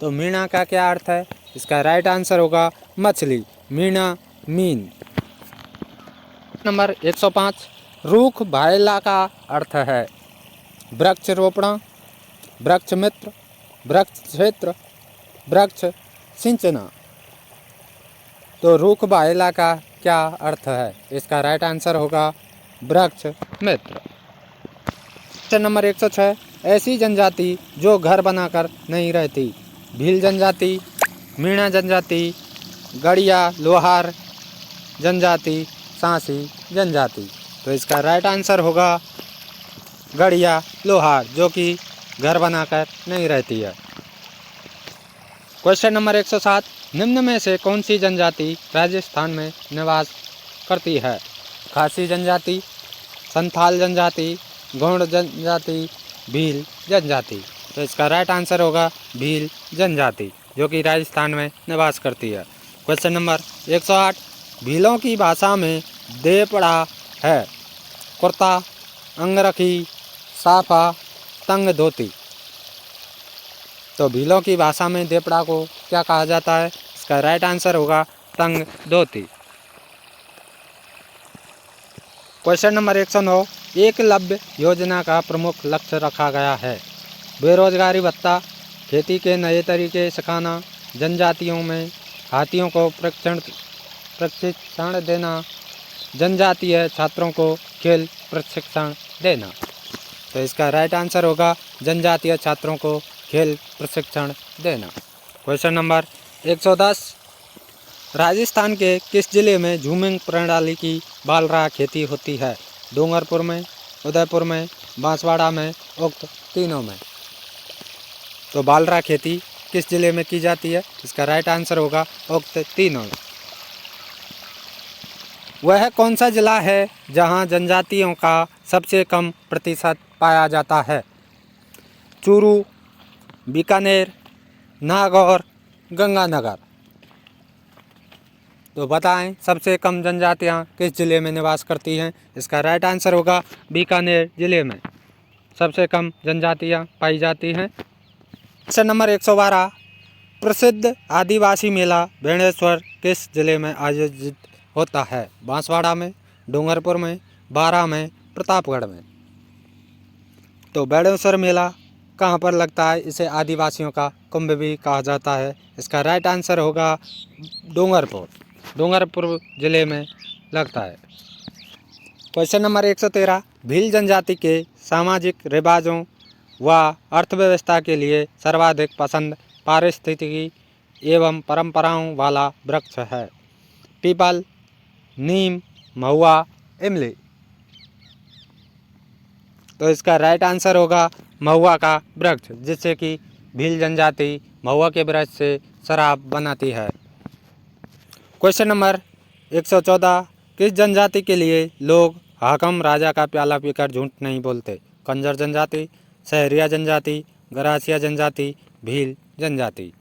तो मीणा का क्या अर्थ है? इसका राइट आंसर होगा मछली, मीणा मीन। नंबर 105, रूख भायला का अर्थ है वृक्ष रोपण, वृक्ष मित्र, वृक्ष क्षेत्र, वृक्ष सिंचना। तो रूख भायला का क्या अर्थ है? इसका राइट आंसर होगा वृक्ष मित्र। क्वेश्चन नंबर 106, ऐसी जनजाति जो घर बनाकर नहीं रहती? भील जनजाति, मीणा जनजाति, गड़िया लोहार जनजाति, सांसी जनजाति। तो इसका राइट आंसर होगा गड़िया लोहार जो कि घर बनाकर नहीं रहती है। क्वेश्चन नंबर 107, निम्न में से कौन सी जनजाति राजस्थान में निवास करती है? खासी जनजाति, संथाल जनजाति, गौड़ जनजाति, भील जनजाति। तो इसका राइट आंसर होगा भील जनजाति जो कि राजस्थान में निवास करती है। क्वेश्चन नंबर 108, भीलों की भाषा में देपड़ा है कुर्ता, अंगरखी, साफा, तंग धोती। तो भीलों की भाषा में देपड़ा को क्या कहा जाता है? इसका राइट आंसर होगा तंग धोती। क्वेश्चन नंबर 109, एकलव्य योजना का प्रमुख लक्ष्य रखा गया है? बेरोजगारी भत्ता, खेती के नए तरीके सिखाना, जनजातियों में हाथियों को प्रशिक्षण देना, जनजातीय छात्रों को खेल प्रशिक्षण देना। तो इसका राइट आंसर होगा जनजातीय छात्रों को खेल प्रशिक्षण देना। क्वेश्चन नंबर 110, राजस्थान के किस जिले में झूमिंग प्रणाली की बालरा खेती होती है? डूंगरपुर में, उदयपुर में, बांसवाड़ा में, उक्त तीनों में। तो बालरा खेती किस जिले में की जाती है? इसका राइट आंसर होगा उक्त तीनों। वह कौन सा जिला है जहां जनजातियों का सबसे कम प्रतिशत पाया जाता है? चूरू, बीकानेर, नागौर, गंगानगर। तो बताएं सबसे कम जनजातियां किस जिले में निवास करती हैं? इसका राइट आंसर होगा बीकानेर जिले में सबसे कम जनजातियां पाई जाती हैं। क्वेश्चन नंबर 112, प्रसिद्ध आदिवासी मेला बेणेश्वर किस जिले में आयोजित होता है? बांसवाड़ा में, डूंगरपुर में, बारा में, प्रतापगढ़ में। तो बेणेश्वर मेला कहाँ पर लगता है? इसे आदिवासियों का कुंभ भी कहा जाता है। इसका राइट आंसर होगा डूंगरपुर जिले में लगता है। क्वेश्चन नंबर 113, भील जनजाति के सामाजिक रिवाजों व अर्थव्यवस्था के लिए सर्वाधिक पसंद पारिस्थितिकी एवं परंपराओं वाला वृक्ष है? पीपल, नीम, महुआ, इमली। तो इसका राइट आंसर होगा महुआ का वृक्ष, जिससे कि भील जनजाति महुआ के वृक्ष से शराब बनाती है। क्वेश्चन नंबर 114, किस जनजाति के लिए लोग हाकम राजा का प्याला पीकर झूठ नहीं बोलते? कंजर जनजाति, सहरिया जनजाति, गरासिया जनजाति, भील जनजाति।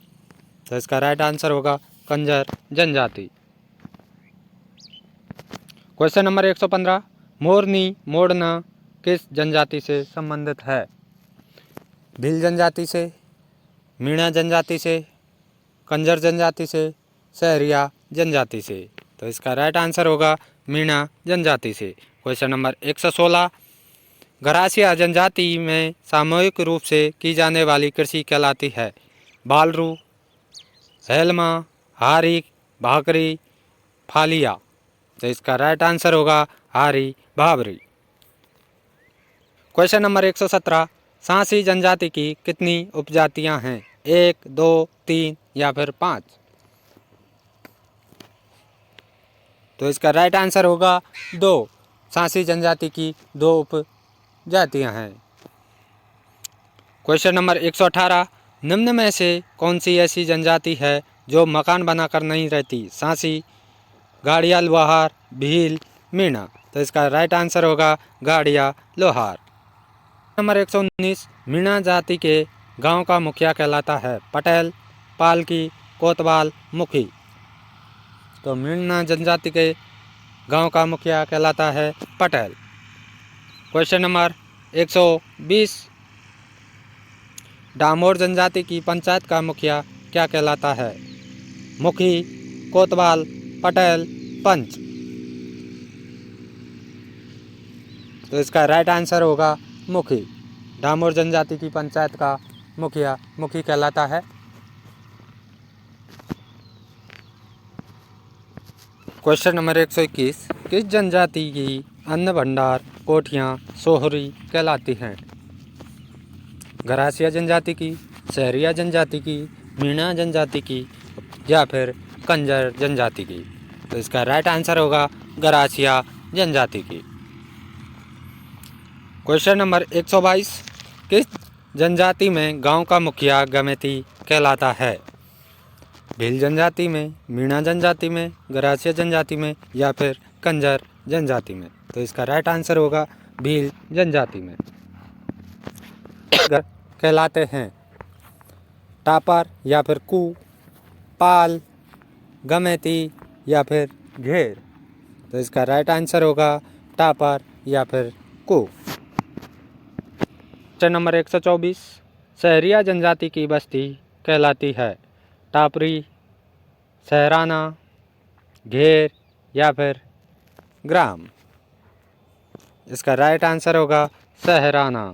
तो इसका राइट आंसर होगा कंजर जनजाति। क्वेश्चन नंबर 115, मोरनी मोड़ना किस जनजाति से संबंधित है? भील जनजाति से, मीणा जनजाति से, कंजर जनजाति से, सहरिया जनजाति से। तो इसका राइट आंसर होगा मीणा जनजाति से। क्वेश्चन नंबर 116, गरासिया जनजाति में सामूहिक रूप से की जाने वाली कृषि कहलाती है? बालरू, हेलमा, हारी, भाकरी, फालिया। तो इसका राइट आंसर होगा हारी भावरी। क्वेश्चन नंबर 117, सांसी जनजाति की कितनी उपजातियां हैं? 1, 2, 3 या फिर 5? तो इसका राइट आंसर होगा 2। सांसी जनजाति की 2 उपजातियां हैं। क्वेश्चन नंबर 118, निम्न में से कौन सी ऐसी जनजाति है जो मकान बनाकर नहीं रहती? सांसी, गाड़िया, लोहार, भील, मीणा। तो इसका राइट आंसर होगा गाड़िया लोहार। नंबर 119, मीणा जाति के गांव का मुखिया कहलाता है? पटेल, पालकी, कोतवाल, मुखी। तो मीणा जनजाति के गांव का मुखिया कहलाता है पटेल। क्वेश्चन नंबर 120, डामोर जनजाति की पंचायत का मुखिया क्या कहलाता है? मुखी, कोतवाल, पटेल, पंच। तो इसका राइट आंसर होगा मुखी। डामोर जनजाति की पंचायत का मुखिया मुखी कहलाता है। क्वेश्चन नंबर 121, किस जनजाति की अन्न भंडार कोठियाँ सोहरी कहलाती हैं? गरासिया जनजाति की, सहरिया जनजाति की, मीणा जनजाति की या फिर कंजर जनजाति की? तो इसका राइट आंसर होगा गरासिया जनजाति की। क्वेश्चन नंबर 122, किस जनजाति में गांव का मुखिया गमेती कहलाता है? भील जनजाति में, मीणा जनजाति में, गरासिया जनजाति में या फिर कंजर जनजाति में? तो इसका राइट आंसर होगा भील जनजाति में। कहलाते हैं टापर या फिर कू, पाल, गमेती या फिर घेर? तो इसका राइट आंसर होगा टापर या फिर कू। क्वेश्चन नंबर 124, सहरिया जनजाति की बस्ती कहलाती है? टापरी, सहराना, घेर या फिर ग्राम? इसका राइट आंसर होगा सहराना।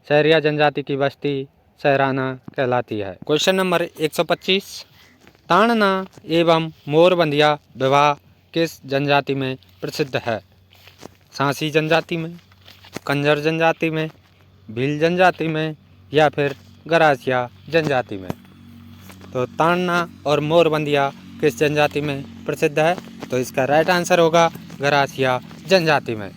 सहरिया जनजाति की बस्ती सहराना कहलाती है। क्वेश्चन नंबर 125, ताड़ना एवं मोरबंदिया विवाह किस जनजाति में प्रसिद्ध है? सांसी जनजाति में, कंजर जनजाति में, भील जनजाति में या फिर गरासिया जनजाति में? तो ताड़ना और मोरबंदिया किस जनजाति में प्रसिद्ध है? तो इसका राइट आंसर होगा गरासिया जनजाति में।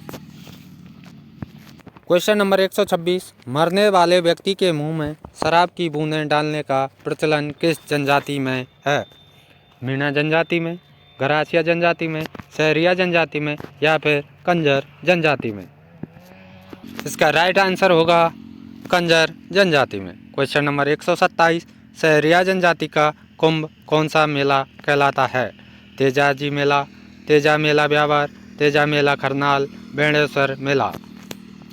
क्वेश्चन नंबर 126, मरने वाले व्यक्ति के मुंह में शराब की बूंदें डालने का प्रचलन किस जनजाति में है? मीणा जनजाति में, गरासिया जनजाति में, सहरिया जनजाति में या फिर कंजर जनजाति में? इसका राइट आंसर होगा कंजर जनजाति में। क्वेश्चन नंबर 127, सहरिया जनजाति का कुंभ कौन सा मेला कहलाता है? तेजाजी मेला, तेजा मेला ब्यावर, तेजा मेला खरनाल, बेणेश्वर मेला?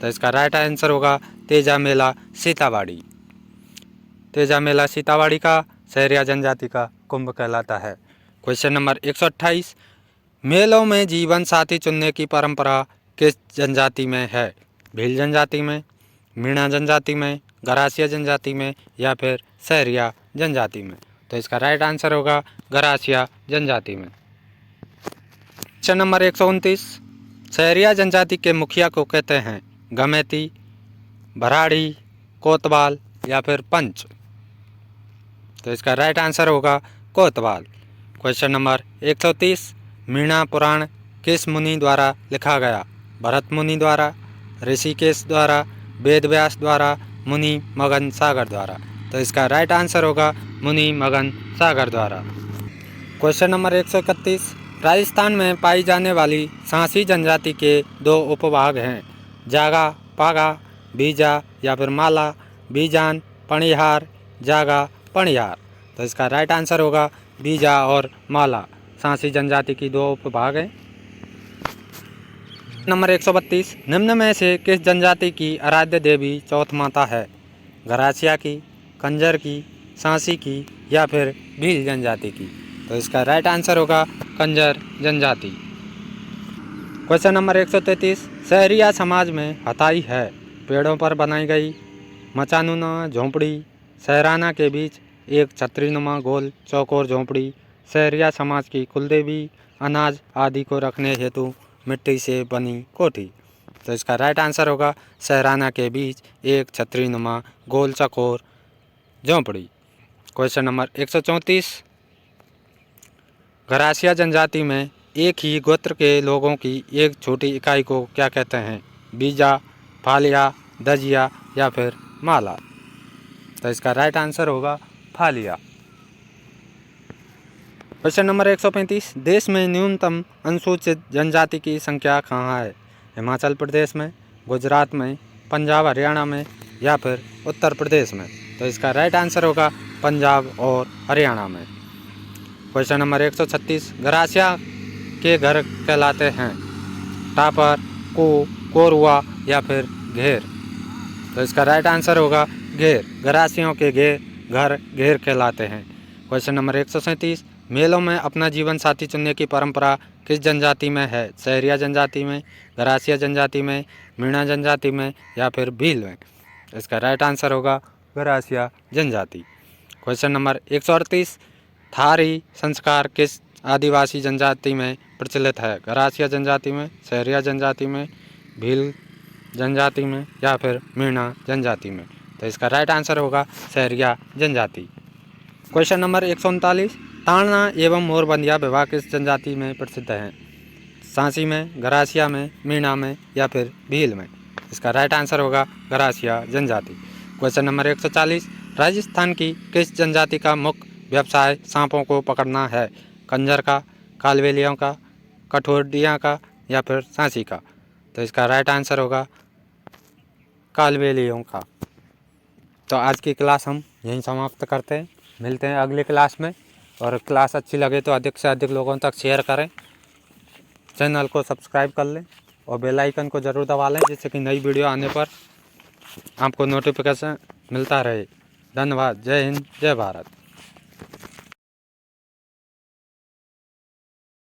तो इसका राइट आंसर होगा तेजा मेला सीतावाड़ी। तेजा मेला सीतावाड़ी का सहरिया जनजाति का कुंभ कहलाता है। क्वेश्चन नंबर 128, मेलों में जीवन साथी चुनने की परंपरा किस जनजाति में है? भील जनजाति में, मीणा जनजाति में, गरासिया जनजाति में या फिर सहरिया जनजाति में? तो इसका राइट आंसर होगा गरासिया जनजाति में। क्वेश्चन नंबर 129, सहरिया जनजाति के मुखिया को कहते हैं? गमेती, भराड़ी, कोतवाल या फिर पंच? तो इसका राइट आंसर होगा कोतवाल। क्वेश्चन नंबर 130, मीणा पुराण किस मुनि द्वारा लिखा गया? भरत मुनि द्वारा, ऋषिकेश द्वारा, वेदव्यास द्वारा, मुनि मगन सागर द्वारा? तो इसका राइट आंसर होगा मुनि मगन सागर द्वारा। क्वेश्चन नंबर 131, राजस्थान में पाई जाने वाली सांसी जनजाति के 2 उपभाग हैं? जागा, पागा, बीजा या फिर माला, बीजान, पणिहार, जागा, पणिहार? तो इसका राइट आंसर होगा बीजा और माला। सांसी जनजाति की 2 उपभाग हैं। नंबर 132, निम्न में से किस जनजाति की आराध्य देवी चौथ माता है? गरासिया की, कंजर की, सांसी की या फिर भील जनजाति की? तो इसका राइट आंसर होगा कंजर जनजाति। क्वेश्चन नंबर 133, शहरिया समाज में हथाई है पेड़ों पर बनाई गई मचानुमा झोंपड़ी, शहराना के बीच एक छतरीनुमा गोल चौकोर झोंपड़ी, शहरिया समाज की कुलदेवी, अनाज आदि को रखने हेतु मिट्टी से बनी कोठी। तो इसका राइट आंसर होगा शहराना के बीच एक छतरीनुमा गोल चौकोर झोंपड़ी। क्वेश्चन नंबर 134, गरासिया जनजाति में एक ही गोत्र के लोगों की एक छोटी इकाई को क्या कहते हैं? बीजा, फालिया, दजिया या फिर माला। तो इसका राइट आंसर होगा फालिया। क्वेश्चन नंबर 135, देश में न्यूनतम अनुसूचित जनजाति की संख्या कहाँ है? हिमाचल प्रदेश में, गुजरात में, पंजाब हरियाणा में या फिर उत्तर प्रदेश में। तो इसका राइट आंसर होगा पंजाब और हरियाणा में। क्वेश्चन नंबर 136, गरासिया के घर कहलाते हैं? टापर, कोरुआ या फिर घेर। तो इसका राइट आंसर होगा घेर। गरासियों के घर घेर कहलाते हैं। क्वेश्चन नंबर 137, मेलों में अपना जीवन साथी चुनने की परंपरा किस जनजाति में है? शहरिया जनजाति में, गरासिया जनजाति में, मीणा जनजाति में या फिर भील में। इसका राइट आंसर होगा गरासिया जनजाति। क्वेश्चन नंबर 138, थारी संस्कार किस आदिवासी जनजाति में प्रचलित है? गरासिया जनजाति में, शहरिया जनजाति में, भील जनजाति में या फिर मीणा जनजाति में। तो इसका राइट आंसर होगा शहरिया जनजाति। क्वेश्चन नंबर 139, ताड़ना एवं मोरबंदिया विवाह किस जनजाति में प्रसिद्ध हैं? सांसी में, गरासिया में, मीणा में या फिर भील में। इसका राइट आंसर होगा गरासिया जनजाति। क्वेश्चन नंबर 140, राजस्थान की किस जनजाति का मुख्य व्यवसाय सांपों को पकड़ना है? कंजर का, कालबेलियों का, कठोडिया का या फिर सांसी का। तो इसका राइट आंसर होगा कालबेलियों का। तो आज की क्लास हम यहीं समाप्त करते हैं। मिलते हैं अगली क्लास में, और क्लास अच्छी लगे तो अधिक से अधिक लोगों तक शेयर करें, चैनल को सब्सक्राइब कर लें और बेल आइकन को ज़रूर दबा लें, जिससे कि नई वीडियो आने पर आपको नोटिफिकेशन मिलता रहे। धन्यवाद। जय हिंद, जय भारत।